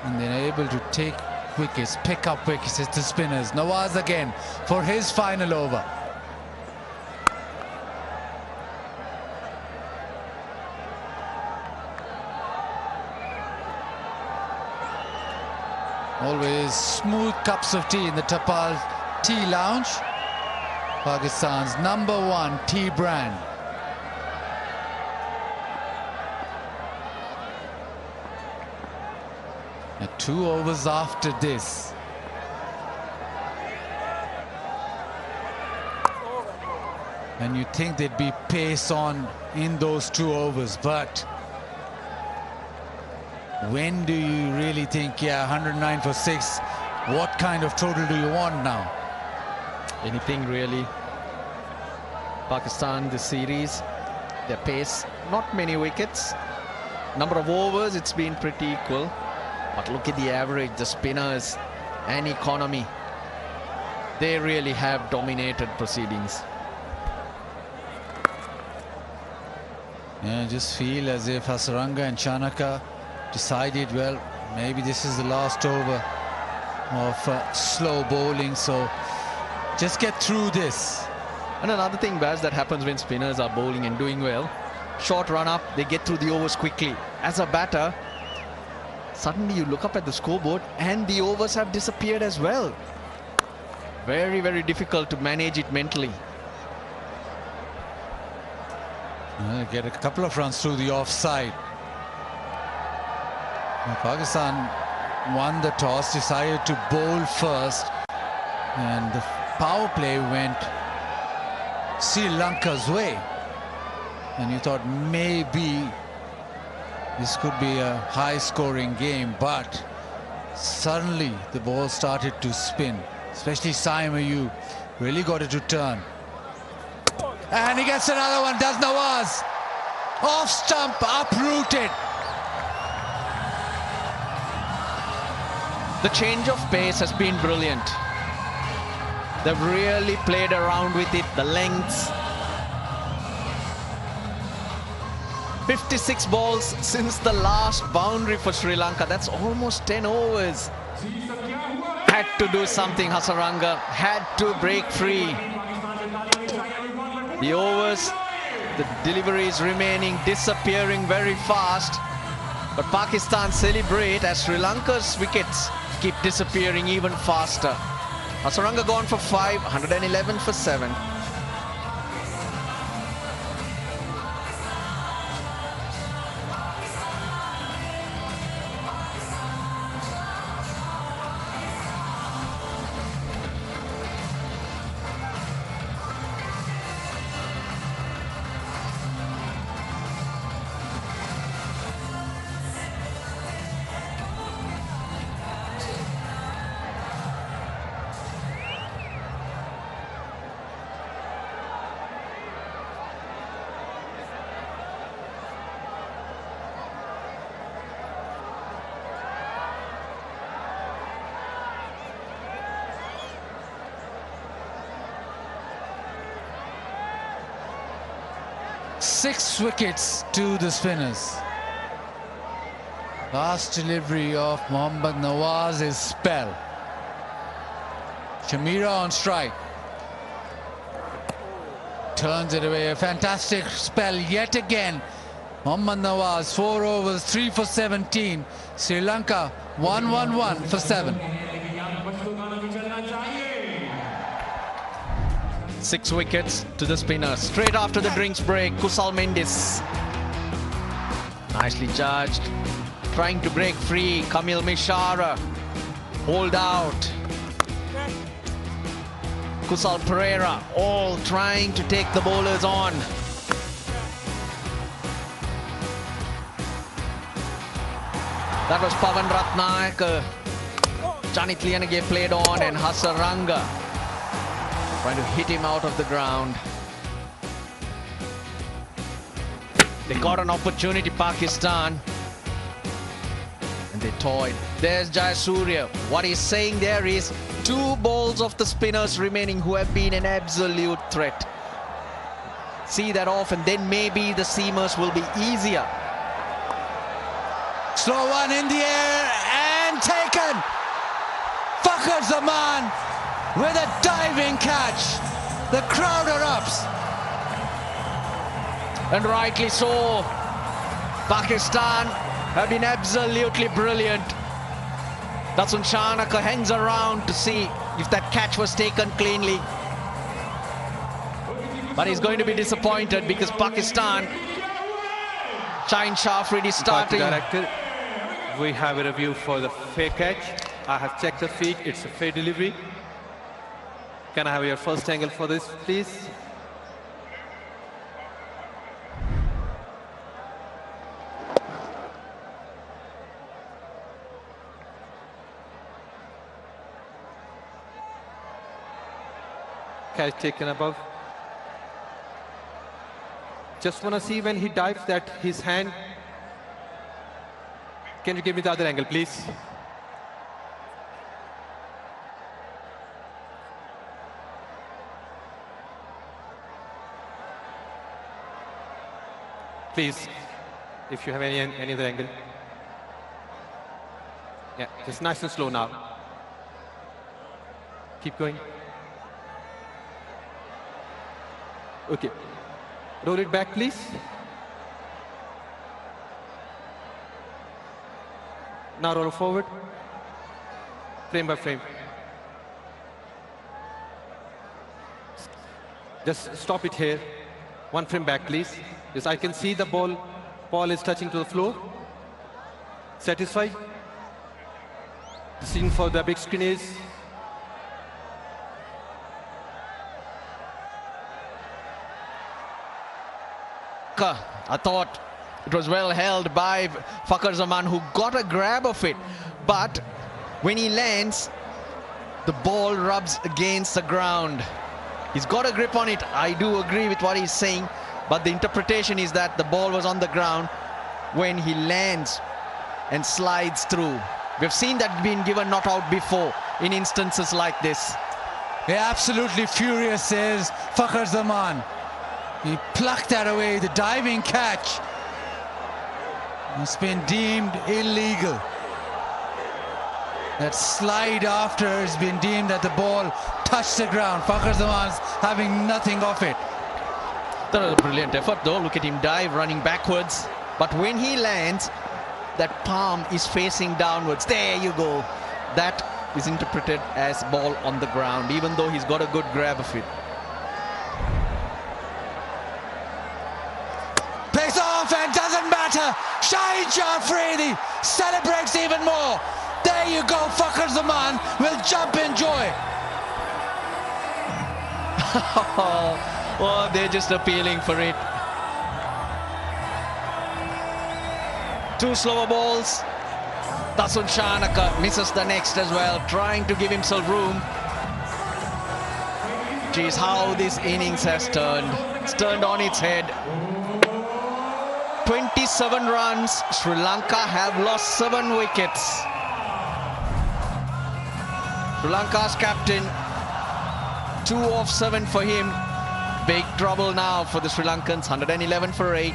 and they're able to take wickets, pick up wickets. It's the spinners. Nawaz again for his final over. Always smooth cups of tea in the Tapal Tea Lounge. Pakistan's #1 tea brand. And 2 overs after this. And you think there'd be pace on in those 2 overs, but when do you really think, yeah, 109 for 6, what kind of total do you want now? Anything really. Pakistan, the series, their pace, not many wickets. Number of overs, it's been pretty equal. But look at the average, the spinners and economy. They really have dominated proceedings. Yeah, I just feel as if Hasaranga and Chanaka decided, well, maybe this is the last over of slow bowling, so just get through this. And another thing, Baz, that happens when spinners are bowling and doing well, short run up, they get through the overs quickly. As a batter, suddenly you look up at the scoreboard and the overs have disappeared as well. Very, very difficult to manage it mentally. Get a couple of runs through the offside. Pakistan won the toss, decided to bowl first, and the power play went Sri Lanka's way. And you thought maybe this could be a high-scoring game, but suddenly the ball started to spin, especially M3W1U really got it to turn. And he gets another one, does Nawaz. Off stump, uprooted. The change of pace has been brilliant. They've really played around with it, the lengths. 56 balls since the last boundary for Sri Lanka. That's almost 10 overs. Had to do something, Hasaranga. Had to break free. The overs, the deliveries remaining, disappearing very fast. But Pakistan celebrate as Sri Lanka's wickets keep disappearing even faster. Hasaranga gone for 5, 111 for 7. 6 wickets to the spinners. Last delivery of Mohammad Nawaz is spell. Shamira on strike. Turns it away. A fantastic spell yet again. Mohammad Nawaz, 4 overs, 3 for 17. Sri Lanka, 1-1-1 for 7. 6 wickets to the spinner. Straight after the drinks break, Kusal Mendis. Nicely judged. Trying to break free, Kamil Mishara. Hold out. Kusal Pereira, all trying to take the bowlers on. That was Pavan Ratnayake. Janit Lianage played on, and Hasaranga trying to hit him out of the ground. They got an opportunity, Pakistan, and they toyed. There's Jayasuriya. What he's saying there is 2 balls of the spinners remaining who have been an absolute threat. See that off, and then maybe the seamers will be easier. Slow one in the air and taken. Fakhar Zaman with a diving catch. The crowd erupts. And rightly so. Pakistan have been absolutely brilliant. Datsun Shanaka hangs around to see if that catch was taken cleanly. But he's going to be disappointed because Pakistan, Shaheen Shafridi starting. Director, we have a review for the fair catch. I have checked the feet. It's a fair delivery. Can I have your first angle for this, please? Catch taken above. Just want to see when he dives that his hand. Can you give me the other angle, please? Please, if you have any other angle. Yeah, just nice and slow now. Keep going. Okay. Roll it back, please. Now roll forward. Frame by frame. Just stop it here. 1 frame back, please. Yes, I can see the ball is touching to the floor. Satisfied? The scene for the big screen is I thought it was well held by Fakhar Zaman, who got a grab of it. But when he lands, the ball rubs against the ground. He's got a grip on it. I do agree with what he's saying. But the interpretation is that the ball was on the ground when he lands and slides through. We've seen that being given not out before in instances like this. Yeah, absolutely furious is Fakhar Zaman. He plucked that away, the diving catch. It's been deemed illegal. That slide after has been deemed that the ball touched the ground. Fakhar Zaman's having nothing of it. That was a brilliant effort though. Look at him dive, running backwards. But when he lands, that palm is facing downwards. There you go. That is interpreted as ball on the ground, even though he's got a good grab of it. Pays off and doesn't matter. Shaheen Shafridi celebrates even more. There you go. Fakhar Zaman will jump in joy. Oh, they're just appealing for it. 2 slower balls. Datsun Shanaka misses the next as well, trying to give himself room. Geez, how this innings has turned. It's turned on its head. 27 runs. Sri Lanka have lost 7 wickets. Sri Lanka's captain, 2 of 7 for him. big trouble now for the Sri Lankans. 111 for 8.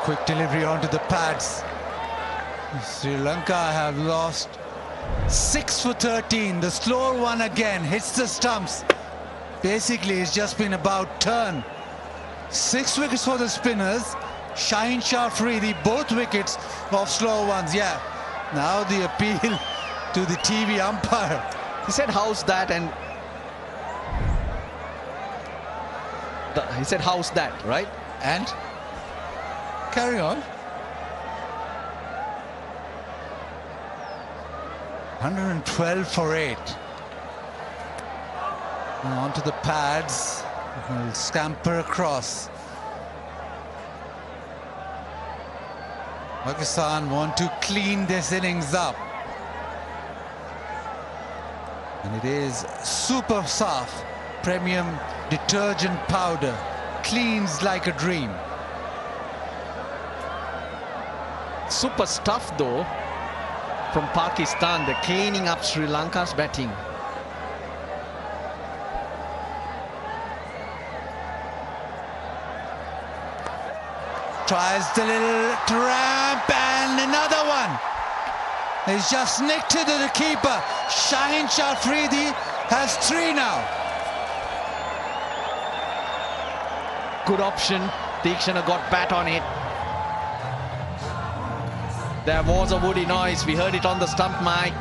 Quick delivery onto the pads. Sri Lanka have lost 6 for 13. The slower one again hits the stumps. Basically, it's just been about turn. 6 wickets for the spinners. Shaheen Shah Afridi, both wickets of slow ones. Yeah. Now the appeal to the TV umpire. He said, how's that? And he said, how's that, right? And carry on. 112 for 8. Now onto the pads. Will scamper across. Pakistan want to clean this innings up. And it is Super Saf premium detergent powder. Cleans like a dream. Super stuff though from Pakistan. They're cleaning up Sri Lanka's batting. Tries the little tramp and another one. He's just nicked it to the keeper. Shaheen Shah Afridi has 3 now. Good option. Deekshana got bat on it. There was a woody noise. We heard it on the stump mic.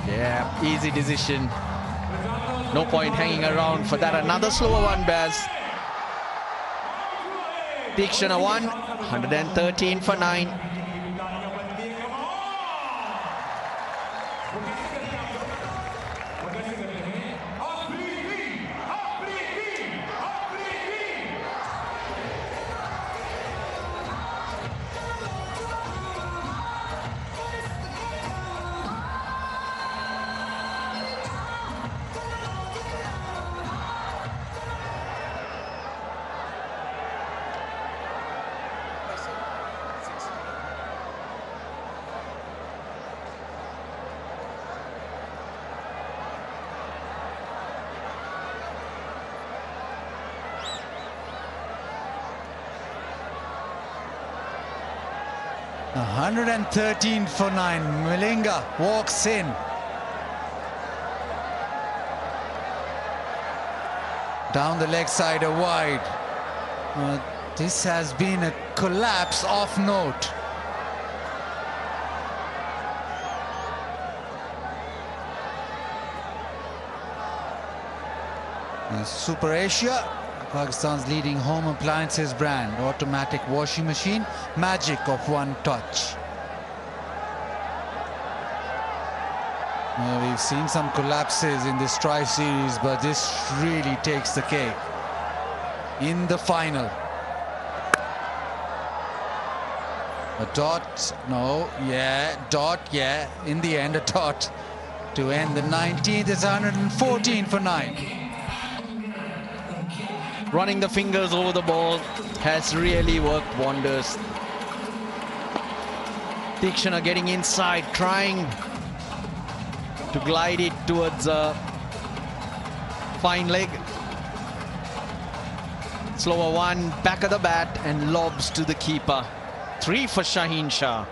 Yeah, easy decision. No point hanging around for that. Another slower one, Baz. Deekshana 1, 113 for 9. A 113 for 9. Malinga walks in. Down the leg side, a wide. This has been a collapse off note. And Super Asia, Pakistan's leading home appliances brand, automatic washing machine, magic of one touch. We've seen some collapses in this tri-series, but this really takes the cake in the final. A dot, no, yeah, dot, yeah, in the end a dot to end the 19th. It's 114 for 9. Running the fingers over the ball has really worked wonders. Deekshana getting inside, trying to glide it towards a fine leg. Slower one, back of the bat and lobs to the keeper. 3 for Shaheen Shah.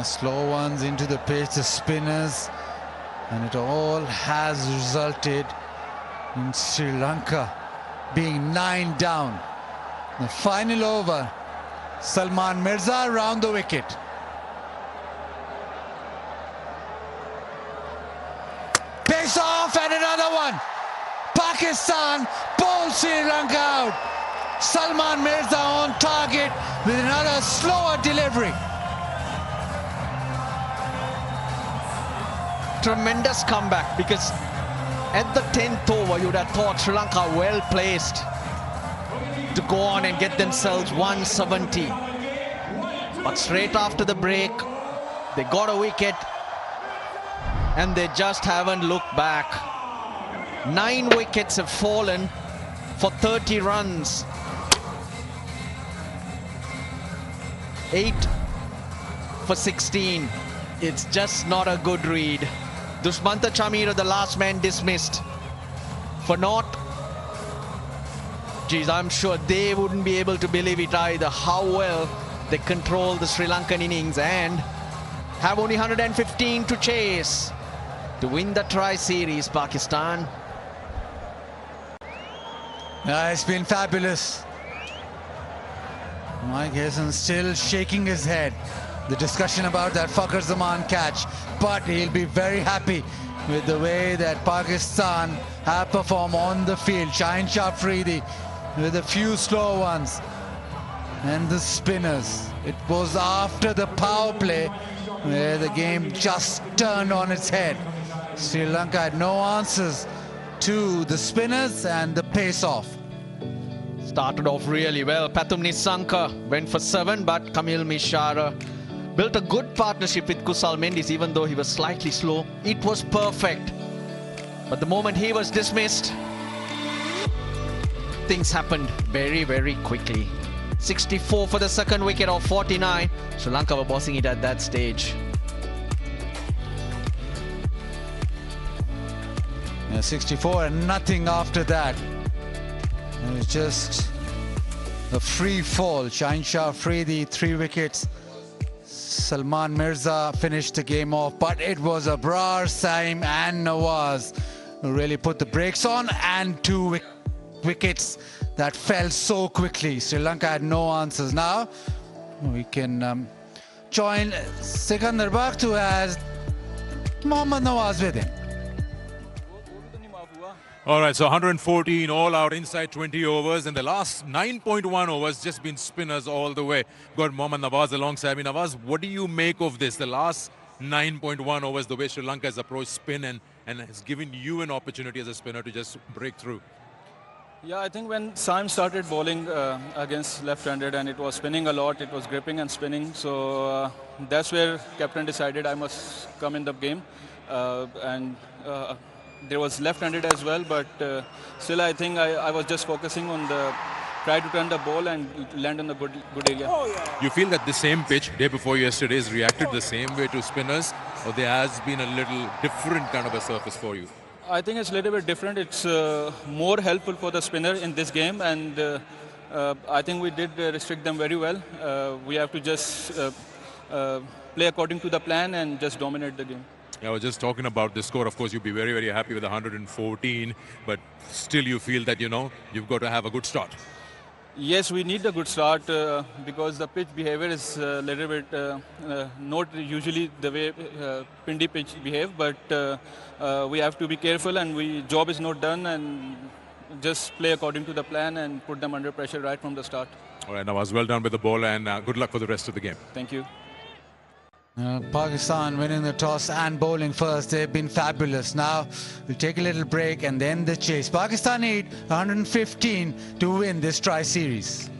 Slow ones into the pitch, the spinners And it all has resulted in Sri Lanka being 9 down. The final over, Salman Mirza round the wicket. Pace off and another one. Pakistan bowls Sri Lanka out. Salman Mirza on target with another slower delivery. Tremendous comeback, because at the 10th over you would have thought Sri Lanka well placed to go on and get themselves 170. But straight after the break, they got a wicket and they just haven't looked back. 9 wickets have fallen for 30 runs. 8 for 16. It's just not a good read. Dushmanta Chamira, the last man dismissed for naught. Geez, I'm sure they wouldn't be able to believe it either, how well they control the Sri Lankan innings and have only 115 to chase to win the tri-series, Pakistan. It's been fabulous. Mike Hassan still shaking his head. The discussion about that Fakhar Zaman catch, but he'll be very happy with the way that Pakistan have performed on the field. Shaheen Shah Afridi with a few slow ones and the spinners. It was after the power play where the game just turned on its head. Sri Lanka had no answers to the spinners and the pace off. Started off really well. Pathum Nissanka went for 7, but Kamil Mishara built a good partnership with Kusal Mendis, even though he was slightly slow. It was perfect. But the moment he was dismissed, things happened very, very quickly. 64 for the second wicket of 49. Sri Lanka were bossing it at that stage. Yeah, 64 and nothing after that. It was just a free fall. Shaheen Shah Afridi, 3 wickets. Salman Mirza finished the game off, but it was Abrar, Saim and Nawaz who really put the brakes on, and 2 wickets that fell so quickly. Sri Lanka had no answers. Now we can join Sikandar Bakht, who has Mohammad Nawaz with him. All right, so 114 all out inside 20 overs, and the last 9.1 overs just been spinners all the way. Got Mohammad Nawaz alongside me. Nawaz, what do you make of this? The last 9.1 overs, the way Sri Lanka has approached spin and has given you an opportunity as a spinner to just break through. Yeah, I think when Saim started bowling against left-handed and it was spinning a lot, it was gripping and spinning. So that's where captain decided I must come in the game. There was left-handed as well, but still I think I was just focusing on the try to turn the ball and land in a good area. You feel that the same pitch day before yesterday has reacted the same way to spinners, or there has been a little different kind of a surface for you? I think it's a little bit different. It's more helpful for the spinner in this game, and I think we did restrict them very well. We have to just play according to the plan and just dominate the game. I was just talking about the score. Of course, you'll be very, very happy with 114, but still you feel that, you know, you've got to have a good start. Yes, we need a good start because the pitch behavior is a little bit not usually the way Pindi pitch behave, but we have to be careful, and job is not done, and just play according to the plan and put them under pressure right from the start. All right, Nawaz, well done with the ball, and good luck for the rest of the game. Thank you. Pakistan winning the toss and bowling first. They've been fabulous. Now we'll take a little break and then the chase. Pakistan need 115 to win this tri-series.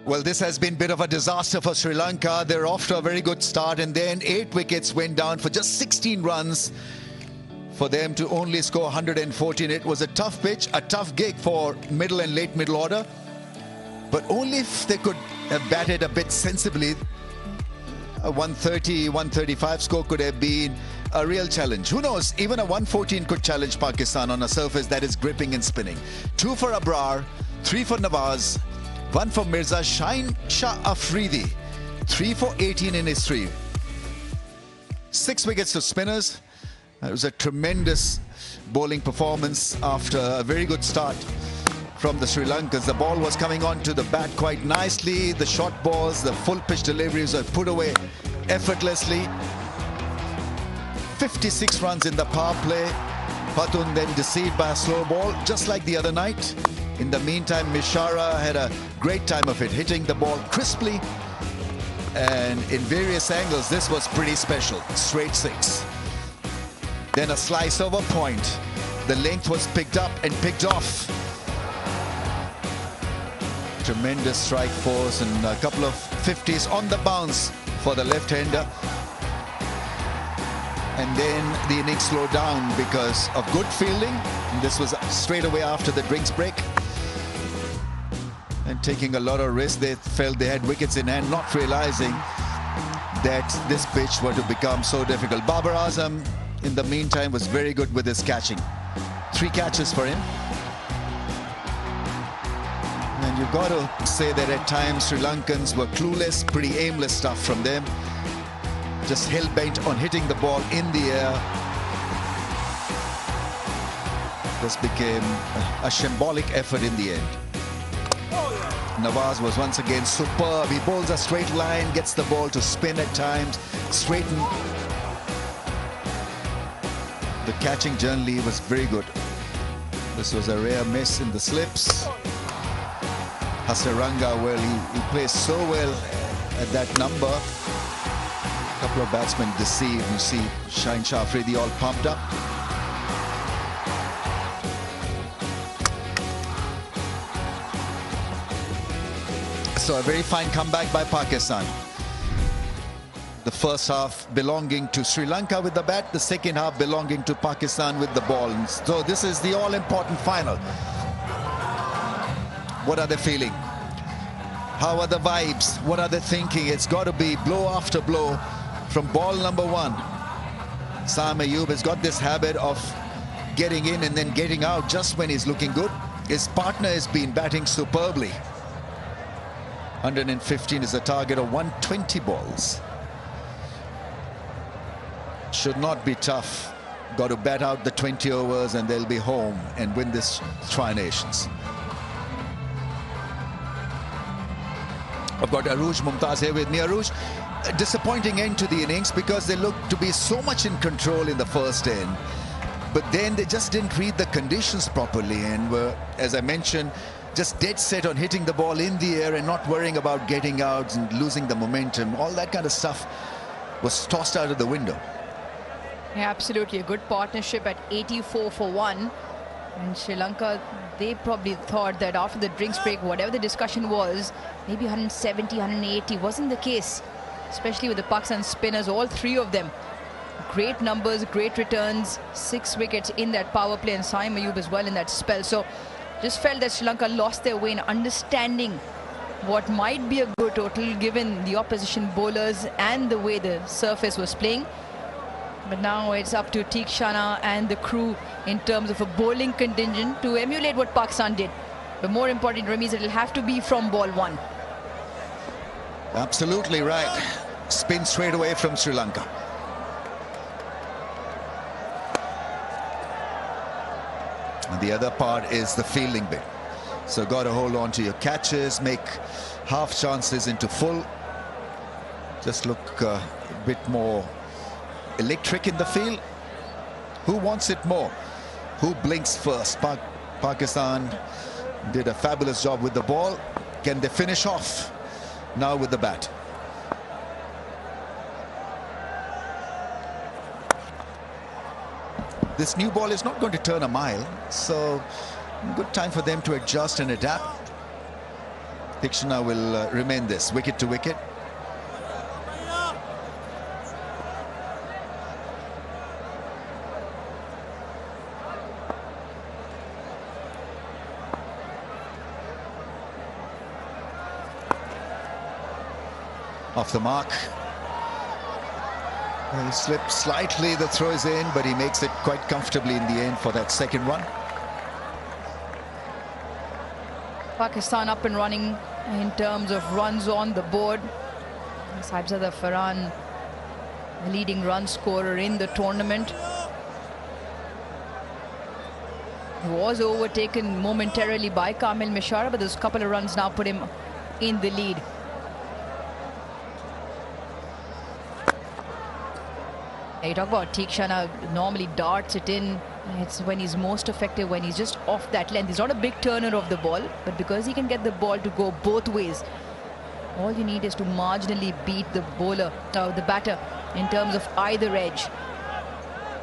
Well, this has been a bit of a disaster for Sri Lanka. They're off to a very good start, and then 8 wickets went down for just 16 runs for them to only score 114. It was a tough pitch, a tough gig for middle and late middle order, but only if they could have batted a bit sensibly, a 130, 135 score could have been a real challenge. Who knows, even a 114 could challenge Pakistan on a surface that is gripping and spinning. 2 for Abrar, 3 for Nawaz, 1 for Mirza. Shine Shah Afridi, 3 for 18 in history. 6 wickets to spinners. It was a tremendous bowling performance after a very good start from the Sri Lankans. The ball was coming on to the bat quite nicely. The short balls, the full pitch deliveries were put away effortlessly. 56 runs in the power play. Patun then deceived by a slow ball, just like the other night. In the meantime, Mishara had a great time of it, hitting the ball crisply. And in various angles, this was pretty special. Straight 6. Then a slice over point. The length was picked up and picked off. Tremendous strike force and a couple of 50s on the bounce for the left-hander. And then the innings slowed down because of good fielding. And this was straight away after the drinks break. And taking a lot of risk, they felt they had wickets in hand, not realizing that this pitch were to become so difficult. Babar Azam, in the meantime, was very good with his catching. 3 catches for him. And you've got to say that at times Sri Lankans were clueless, pretty aimless stuff from them. Just hell-bent on hitting the ball in the air. This became a shambolic effort in the end. Nawaz was once again superb. He bowls a straight line, gets the ball to spin at times, straighten. The catching generally was very good. This was a rare miss in the slips. Hasaranga, well, he plays so well at that number. A couple of batsmen deceived. You see Shine Shah Afridi all pumped up. So a very fine comeback by Pakistan. The first half belonging to Sri Lanka with the bat, the second half belonging to Pakistan with the ball. And so this is the all-important final. What are they feeling? How are the vibes? What are they thinking? It's got to be blow after blow from ball number 1. Saim Ayub has got this habit of getting in and then getting out just when he's looking good. His partner has been batting superbly. 115 is a target of 120 balls. Should not be tough. Got to bat out the 20 overs and they'll be home and win this Tri-Nations. I've got Aruj Mumtaz here with me. Aruj, a disappointing end to the innings because they looked to be so much in control in the first end. But then they just didn't read the conditions properly and were, as I mentioned, just dead set on hitting the ball in the air and not worrying about getting out and losing the momentum. All that kind of stuff was tossed out of the window. Yeah, absolutely. A good partnership at 84 for 1. And Sri Lanka, they probably thought that after the drinks break, whatever the discussion was, maybe 170, 180 wasn't the case. Especially with the Pakistan spinners, all 3 of them. Great numbers, great returns, 6 wickets in that power play, and Saim Ayub as well in that spell. So just felt that Sri Lanka lost their way in understanding what might be a good total given the opposition bowlers and the way the surface was playing. But now it's up to Tikshana and the crew in terms of a bowling contingent to emulate what Pakistan did. But more important, Ramiz, it'll have to be from ball 1. Absolutely right. Spin straight away from Sri Lanka. And the other part is the fielding bit. So got to hold on to your catches, make half chances into full. Just look a bit more electric in the field. Who wants it more? Who blinks first? Pakistan did a fabulous job with the ball. Can they finish off now with the bat? This new ball is not going to turn a mile, so good time for them to adjust and adapt. Tikshana will remain this, wicket to wicket. Off the mark. He slipped slightly, the throw is in, but he makes it quite comfortably in the end for that second run. Pakistan up and running in terms of runs on the board. Saibzada Farhan, the leading run scorer in the tournament. He was overtaken momentarily by Kamil Mishara, but those couple of runs now put him in the lead. You talk about Tikshana, normally darts it in. It's when he's most effective, when he's just off that length. He's not a big turner of the ball, but because he can get the ball to go both ways, all you need is to marginally beat the bowler, the batter, in terms of either edge.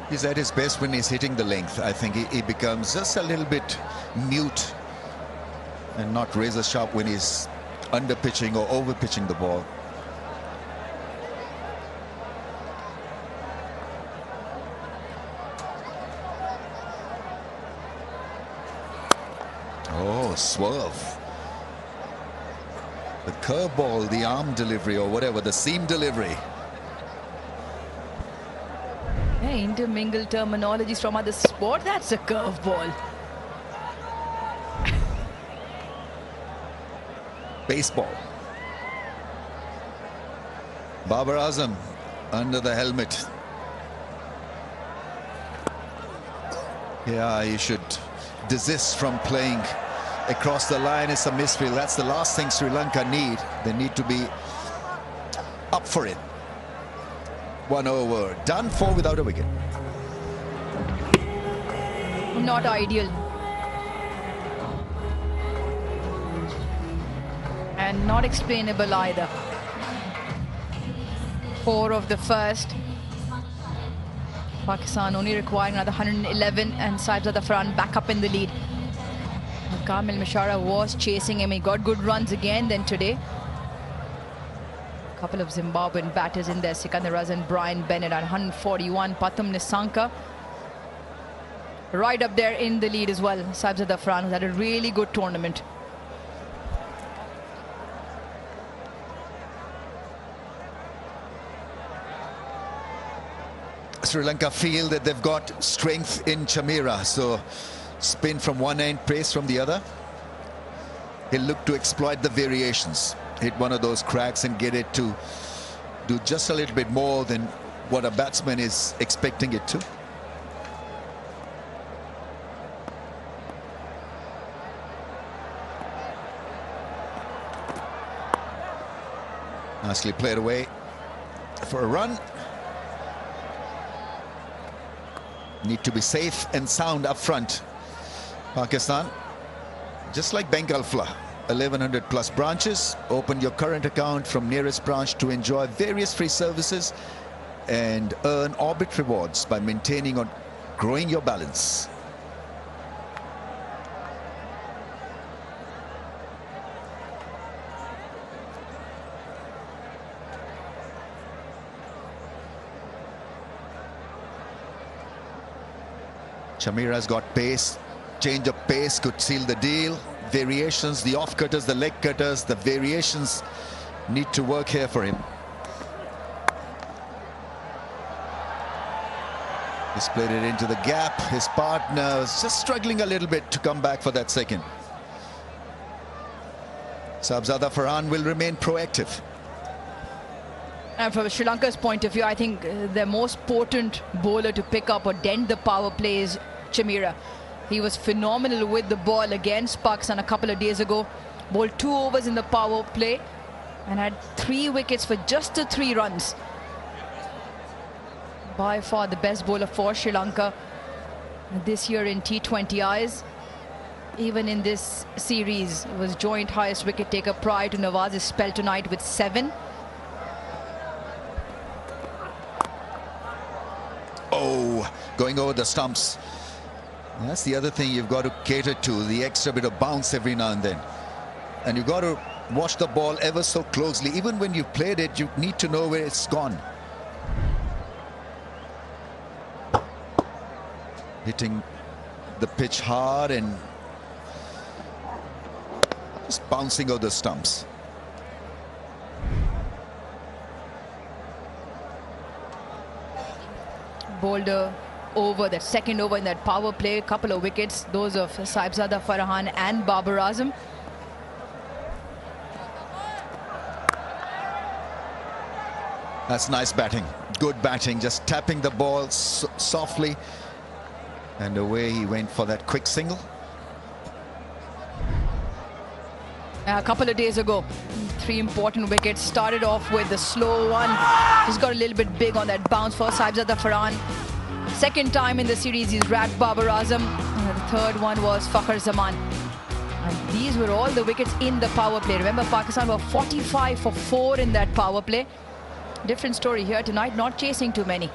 He's at his best when he's hitting the length. I think he becomes just a little bit mute and not razor sharp when he's under pitching or over pitching the ball. Oh, swerve. The curveball, the arm delivery or whatever, the seam delivery. Hey, intermingled terminologies from other sport. That's a curveball. Baseball. Babar Azam under the helmet. Yeah, you should desist from playing across the line. It's a misfield. That's the last thing Sri Lanka need. They need to be up for it. 1 over, done for without a wicket. Not ideal. And not explainable either. 4 of the first. Pakistan only requiring another 111, and Saibzada Farhan back up in the lead. Kamil Mishara was chasing him. He got good runs again then today. A couple of Zimbabwean batters in there. Sikandar Razan, Brian Bennett at 141. Pathum Nissanka right up there in the lead as well. Saibzada Farhan has had a really good tournament. Sri Lanka feel that they've got strength in Chamira, so spin from one end, pace from the other. He'll look to exploit the variations, hit one of those cracks and get it to do just a little bit more than what a batsman is expecting it to. Nicely played away for a run. Need to be safe and sound up front. Pakistan, just like Bengal Fla, 1100 plus branches. Open your current account from nearest branch to enjoy various free services and earn orbit rewards by maintaining or growing your balance. Chamira's got pace. Change of pace could seal the deal. Variations, the off cutters, the leg cutters, the variations need to work here for him. He's played it into the gap. His partner was just struggling a little bit to come back for that second. Saibzada Farhan will remain proactive. And from Sri Lanka's point of view, I think their most potent bowler to pick up or dent the power play is Chamira. He was phenomenal with the ball against Pakistan a couple of days ago. Bowled 2 overs in the power play and had 3 wickets for just the 3 runs. By far the best bowler for Sri Lanka this year in T20Is. Even in this series, it was joint highest wicket taker prior to Nawaz's spell tonight with 7. Oh, going over the stumps. That's the other thing you've got to cater to, the extra bit of bounce every now and then. And you've got to watch the ball ever so closely. Even when you've played it, you need to know where it's gone. Hitting the pitch hard and just bouncing out the stumps. Boulder over that second over in that power play, couple of wickets, those of Saibzada Farhan and Babar Azam. That's nice batting, good batting, just tapping the ball softly, and away he went for that quick single. A couple of days ago, 3 important wickets. Started off with the slow one, just got a little bit big on that bounce for Saibzada Farhan. Second time in the series he's wrapped Babar Azam, and the third one was Fakhar Zaman. And these were all the wickets in the power play. Remember, Pakistan were 45 for 4 in that power play. Different story here tonight, not chasing too many.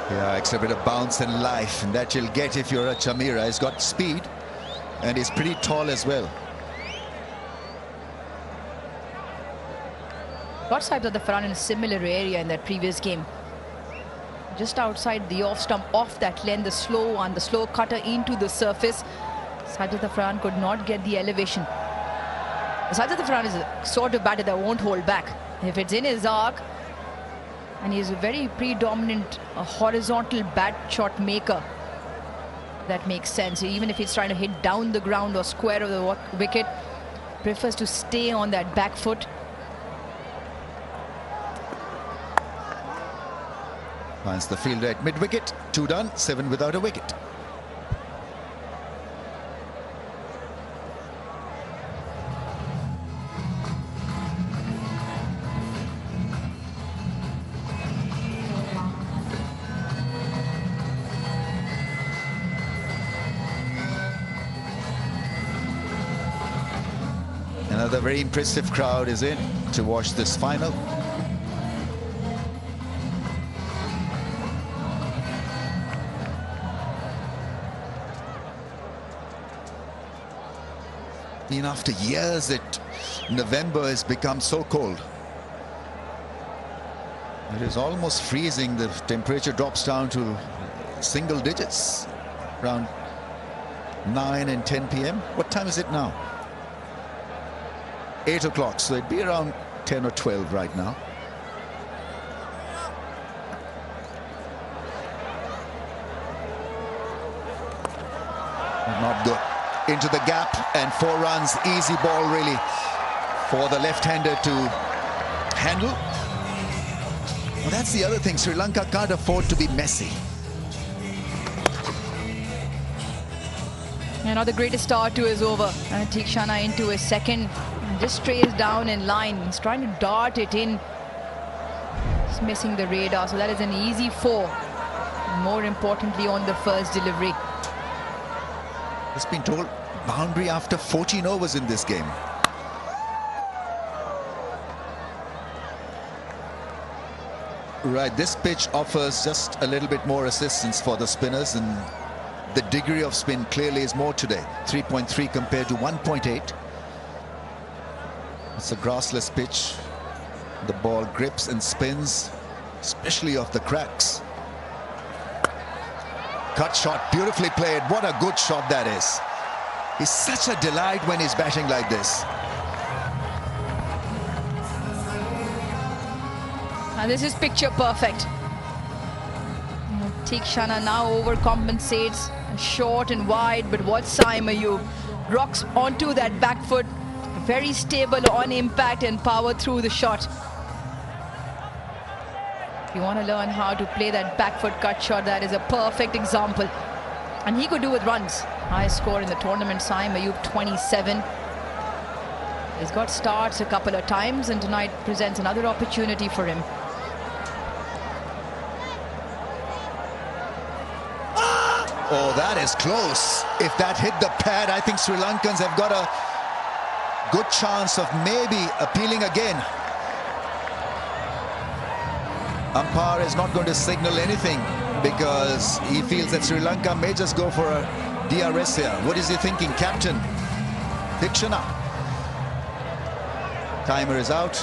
Yeah, extra bit of bounce and life, and that you'll get if you're a Chamira. He's got speed and he's pretty tall as well. Got Saibzada Farhan in a similar area in that previous game. Just outside the off stump, off that length, the slow one, the slow cutter into the surface. Saibzada Farhan could not get the elevation. Saibzada Farhan is a sort of batter that won't hold back. If it's in his arc, and he's a very predominant horizontal bat shot maker, that makes sense. Even if he's trying to hit down the ground or square of the wicket, prefers to stay on that back foot. Finds the fielder at mid-wicket, 2 done, 7 without a wicket. Another very impressive crowd is in to watch this final. Been after years that November has become so cold. It is almost freezing. The temperature drops down to single digits around 9 and 10 p.m. What time is it now? 8 o'clock, so it'd be around 10 or 12 right now. Not good. Into the gap, and 4 runs. Easy ball really for the left-hander to handle. Well, that's the other thing. Sri Lanka can't afford to be messy. Not the greatest start to his over. And Tikshana into his second. Just strays down in line. He's trying to dart it in. Just missing the radar. So that is an easy 4. More importantly, on the first delivery. It's been told boundary after 14 overs in this game. Right, this pitch offers just a little bit more assistance for the spinners, and the degree of spin clearly is more today. 3.3 compared to 1.8. It's a grassless pitch. The ball grips and spins, especially off the cracks. Cut shot, beautifully played. What a good shot that is. He's such a delight when he's batting like this. And this is picture perfect. Tikshana now overcompensates, short and wide, but what Saimayu rocks onto that back foot, very stable on impact and power through the shot. If you want to learn how to play that back foot cut shot, that is a perfect example. And he could do with runs. Highest score in the tournament, Saimayu 27. He's got starts a couple of times, and tonight presents another opportunity for him. Oh, that is close. If that hit the pad, I think Sri Lankans have got a good chance of maybe appealing again. Umpire is not going to signal anything because he feels that Sri Lanka may just go for a DRS here. What is he thinking, Captain Dikshana? Timer is out.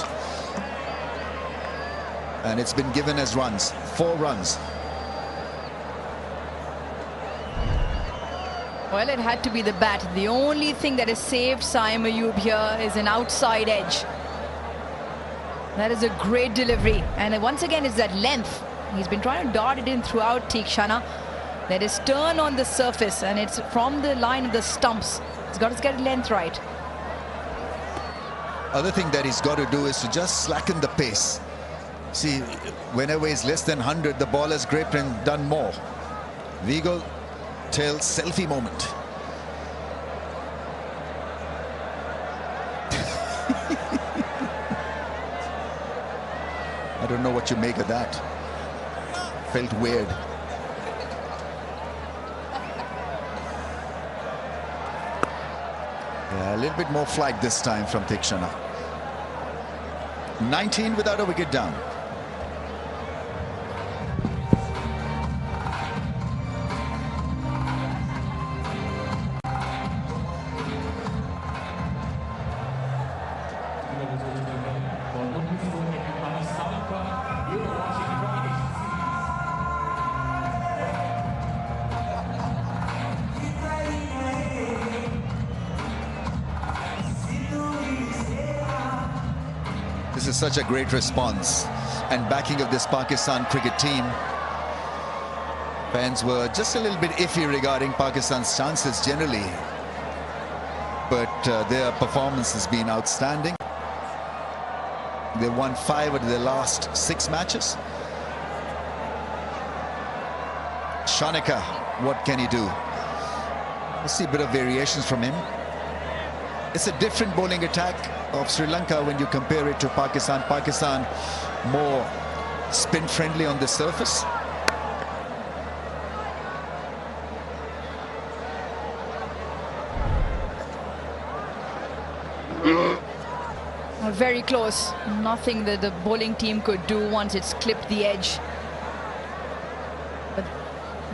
And it's been given as runs, 4 runs. Well, it had to be the bat. The only thing that has saved Saim Ayub here is an outside edge. That is a great delivery. And once again, it's that length. He's been trying to dart it in throughout Tikshana. That is turn on the surface, and it's from the line of the stumps. He's got to get length right. Other thing that he's got to do is to just slacken the pace. See, whenever he's less than 100, the ball has gripped and done more. Vigo tells selfie moment. I don't know what you make of that. Felt weird. Yeah, a little bit more flight this time from Tikshana. 19 without a wicket down. This is such a great response and backing of this Pakistan cricket team. Fans were just a little bit iffy regarding Pakistan's chances generally, but their performance has been outstanding. They won 5 out of their last 6 matches. Shanaka, what can he do? Let's see a bit of variations from him. It's a different bowling attack of Sri Lanka when you compare it to Pakistan. Pakistan more spin friendly on the surface. Very close. Nothing that the bowling team could do once it's clipped the edge. But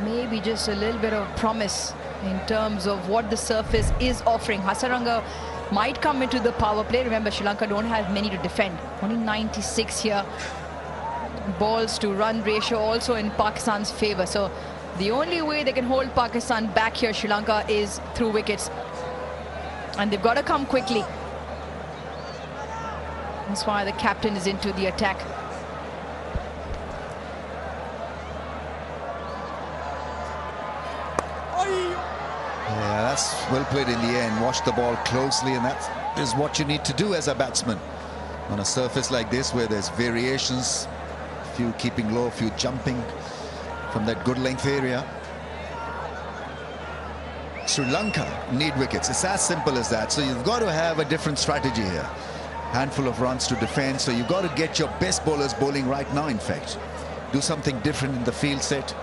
maybe just a little bit of promise in terms of what the surface is offering. Hasaranga might come into the power play. Remember, Sri Lanka don't have many to defend. Only 96 here. Balls to run ratio also in Pakistan's favor. So the only way they can hold Pakistan back here, Sri Lanka, is through wickets. And they've got to come quickly. That's why the captain is into the attack. Yeah, that's well played in the end. Watch the ball closely, and that is what you need to do as a batsman on a surface like this where there's variations, a few keeping low, a few jumping from that good length area. Sri Lanka need wickets. It's as simple as that. So you've got to have a different strategy here. Handful of runs to defend, so you've got to get your best bowlers bowling right now. In fact, do something different in the field set.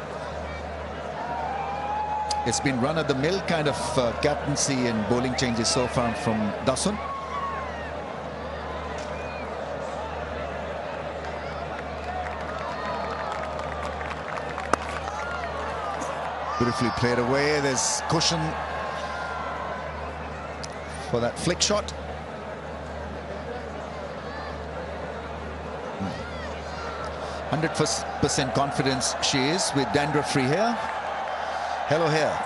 It's been run-of-the-mill kind of captaincy and bowling changes so far from Dasun. Beautifully played away. There's cushion for that flick shot. 100% confidence she is with dandruff-free hair. Hello hair.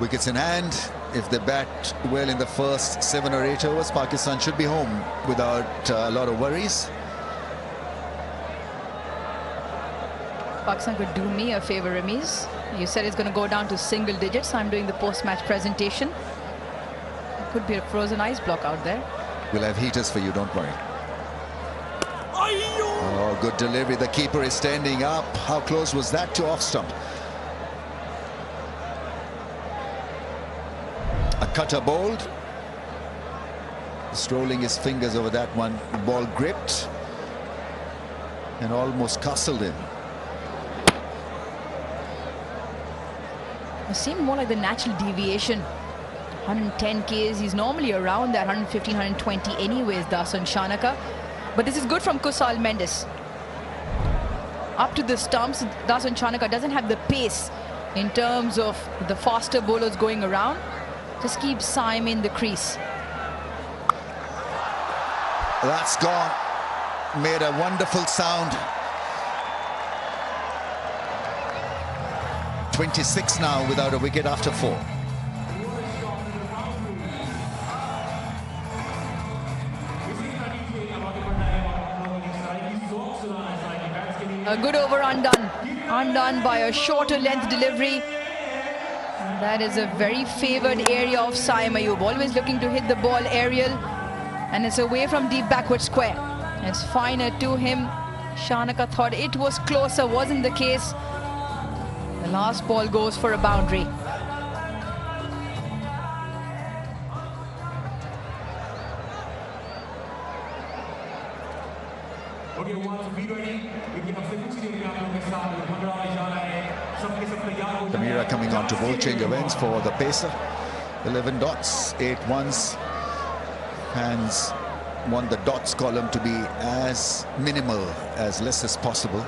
Wickets in hand. If they bat well in the first 7 or 8 overs, Pakistan should be home without a lot of worries. Pakistan could do me a favor, Ramiz. You said it's going to go down to single digits. I'm doing the post-match presentation. It could be a frozen ice block out there. We'll have heaters for you, don't worry. Oh, good delivery. The keeper is standing up. How close was that to off stump? A cutter bowled. Just rolling his fingers over that one. Ball gripped and almost castled him. It seemed more like the natural deviation. 110 Ks, he's normally around that 115, 120 anyways, Dasun Shanaka. But this is good from Kusal Mendes. Up to the stumps, Dasun Shanaka doesn't have the pace in terms of the faster bowlers going around. Just keeps Saim in the crease. That's gone. Made a wonderful sound. 26 now without a wicket after 4. A good over undone. Undone by a shorter length delivery. And that is a very favoured area of Saim Ayub. Always looking to hit the ball aerial. And it's away from deep backward square. It's finer to him. Shanaka thought it was closer. Wasn't the case. The last ball goes for a boundary. Tamira coming on to bowl change events for the pacer. 11 dots, 8 ones. Fans want the dots column to be as minimal, as less as possible.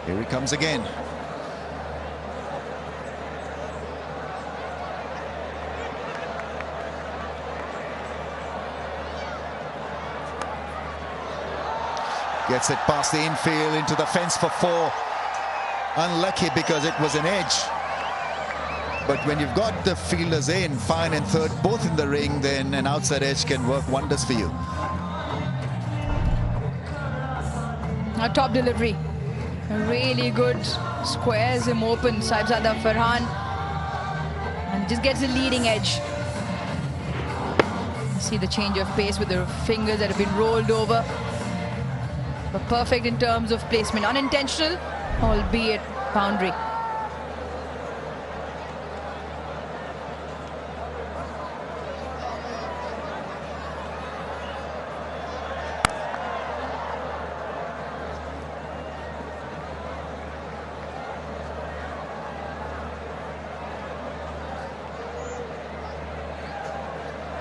Here he comes again. Gets it past the infield into the fence for 4. Unlucky because it was an edge. But when you've got the fielders in, fine and third, both in the ring, then an outside edge can work wonders for you. A top delivery. A really good, squares him open, Saibzada Farhan, and just gets the leading edge. See the change of pace with the fingers that have been rolled over. But perfect in terms of placement. Unintentional, albeit boundary.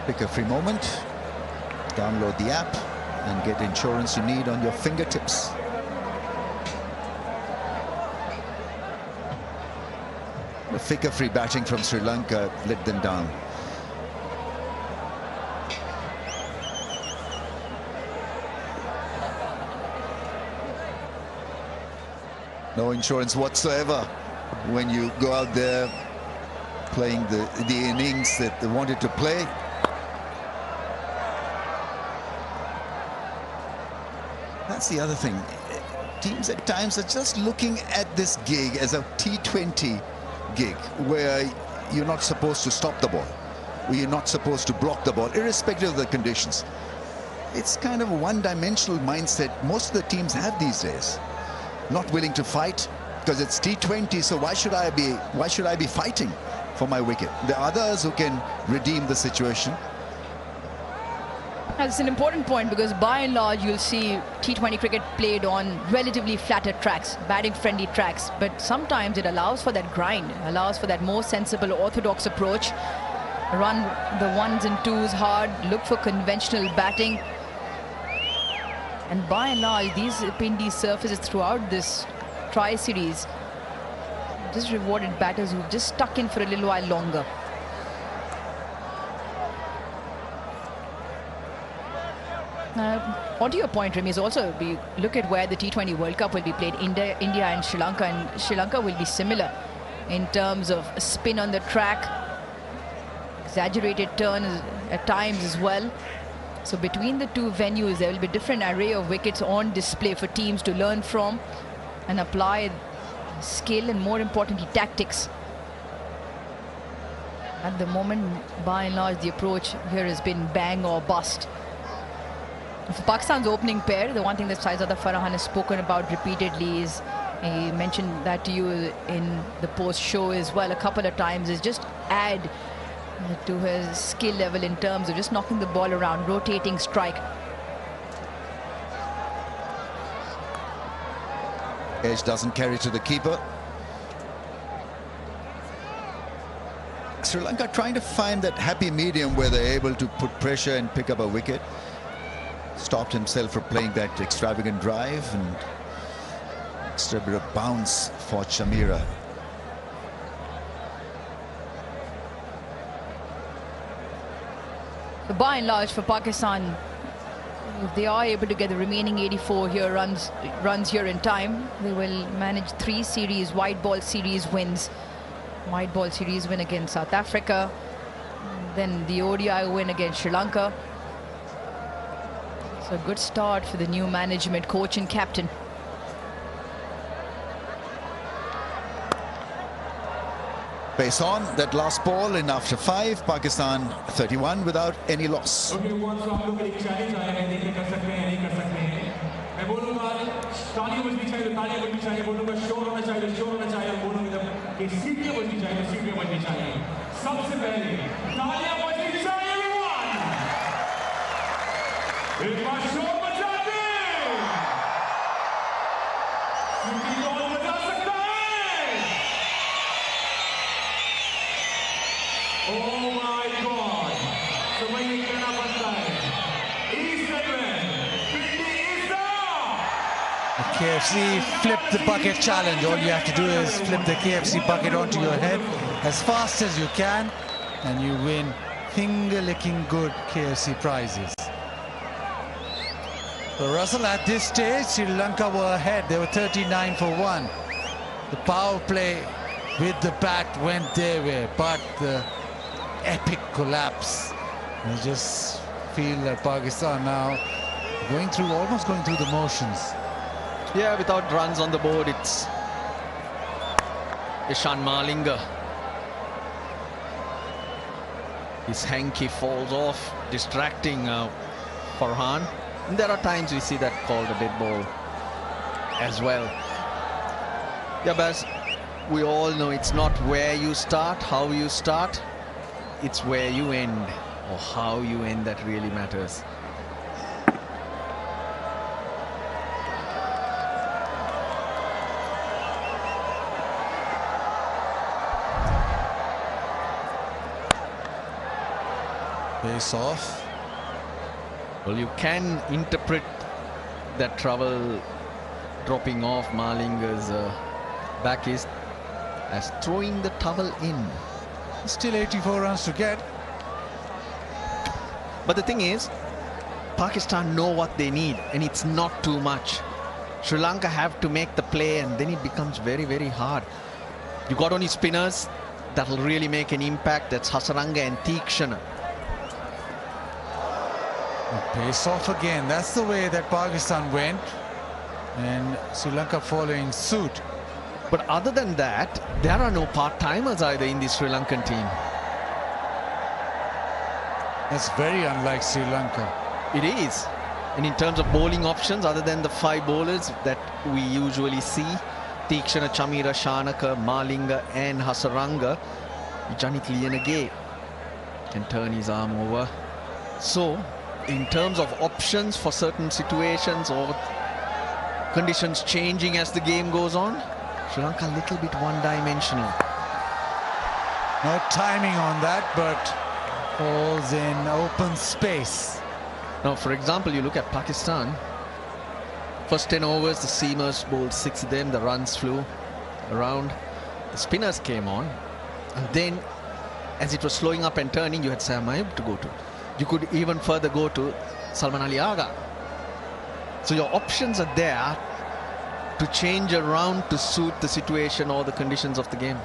Pick a free moment, download the app and get insurance you need on your fingertips. The figure-free batting from Sri Lanka let them down. No insurance whatsoever when you go out there playing the innings that they wanted to play. That's the other thing. Teams at times are just looking at this gig as a T20 gig where you're not supposed to stop the ball, where you're not supposed to block the ball, irrespective of the conditions. It's kind of a one-dimensional mindset most of the teams have these days. Not willing to fight because it's T20, so why should I be fighting for my wicket? There are others who can redeem the situation. That's an important point because by and large you'll see T20 cricket played on relatively flatter tracks, batting friendly tracks, but sometimes it allows for that grind, allows for that more sensible orthodox approach. Run the ones and twos hard, look for conventional batting, and by and large these Pindi surfaces throughout this tri-series just rewarded batters who've just stuck in for a little while longer. Onto your point, Remy, is also look at where the T20 World Cup will be played. India and Sri Lanka will be similar in terms of spin on the track, exaggerated turns at times as well. So between the two venues there will be different array of wickets on display for teams to learn from and apply skill and more importantly tactics. At the moment, by and large, the approach here has been bang or bust. For Pakistan's opening pair, the one thing that Saizada Farhan has spoken about repeatedly is, he mentioned that to you in the post-show as well a couple of times, is just add to his skill level in terms of just knocking the ball around, rotating strike. Edge doesn't carry to the keeper. Sri Lanka trying to find that happy medium where they're able to put pressure and pick up a wicket. Stopped himself from playing that extravagant drive, and extra bit of bounce for Chamira. So by and large for Pakistan, if they are able to get the remaining 84 here runs here in time, they will manage 3 series white ball series wins. White ball series win against South Africa, then the ODI win against Sri Lanka. So a good start for the new management coach and captain. Base on that last ball in after 5, Pakistan 31 without any loss. KFC flip the bucket challenge. All you have to do is flip the KFC bucket onto your head as fast as you can, and you win finger-licking good KFC prizes. So Russell, at this stage, Sri Lanka were ahead. They were 39 for 1. The power play with the bat went their way, but the epic collapse. You just feel that Pakistan now almost going through the motions. Yeah, without runs on the board, it's Ishan Malinga. His hanky falls off, distracting Farhan. And there are times we see that called a dead ball as well. Yeah, but as we all know, it's not where you start, how you start. It's where you end, or how you end, that really matters. Face off. Well, you can interpret that trouble dropping off Malinga's back is as throwing the towel in. Still 84 runs to get. But the thing is, Pakistan know what they need, and it's not too much. Sri Lanka have to make the play, and then it becomes very, very hard. You got only spinners that'll really make an impact. That's Hasaranga and Theekshana. Pace off again. That's the way that Pakistan went, and Sri Lanka following suit. But other than that, there are no part-timers either in the Sri Lankan team. That's very unlike Sri Lanka. It is. And in terms of bowling options, other than the 5 bowlers that we usually see, Theekshana, Chamira, Shanaka, Malinga and Hasaranga, Janit Liyanage can turn his arm over. So, in terms of options for certain situations or conditions changing as the game goes on, Sri Lanka a little bit one-dimensional. No timing on that, but falls in open space. Now, for example, you look at Pakistan. First 10 overs, the seamers bowled 6 of them. The runs flew around. The spinners came on. And then, as it was slowing up and turning, you had Sam Ayub to go to. You could even further go to Salman Ali Agha. So your options are there to change around to suit the situation or the conditions of the game.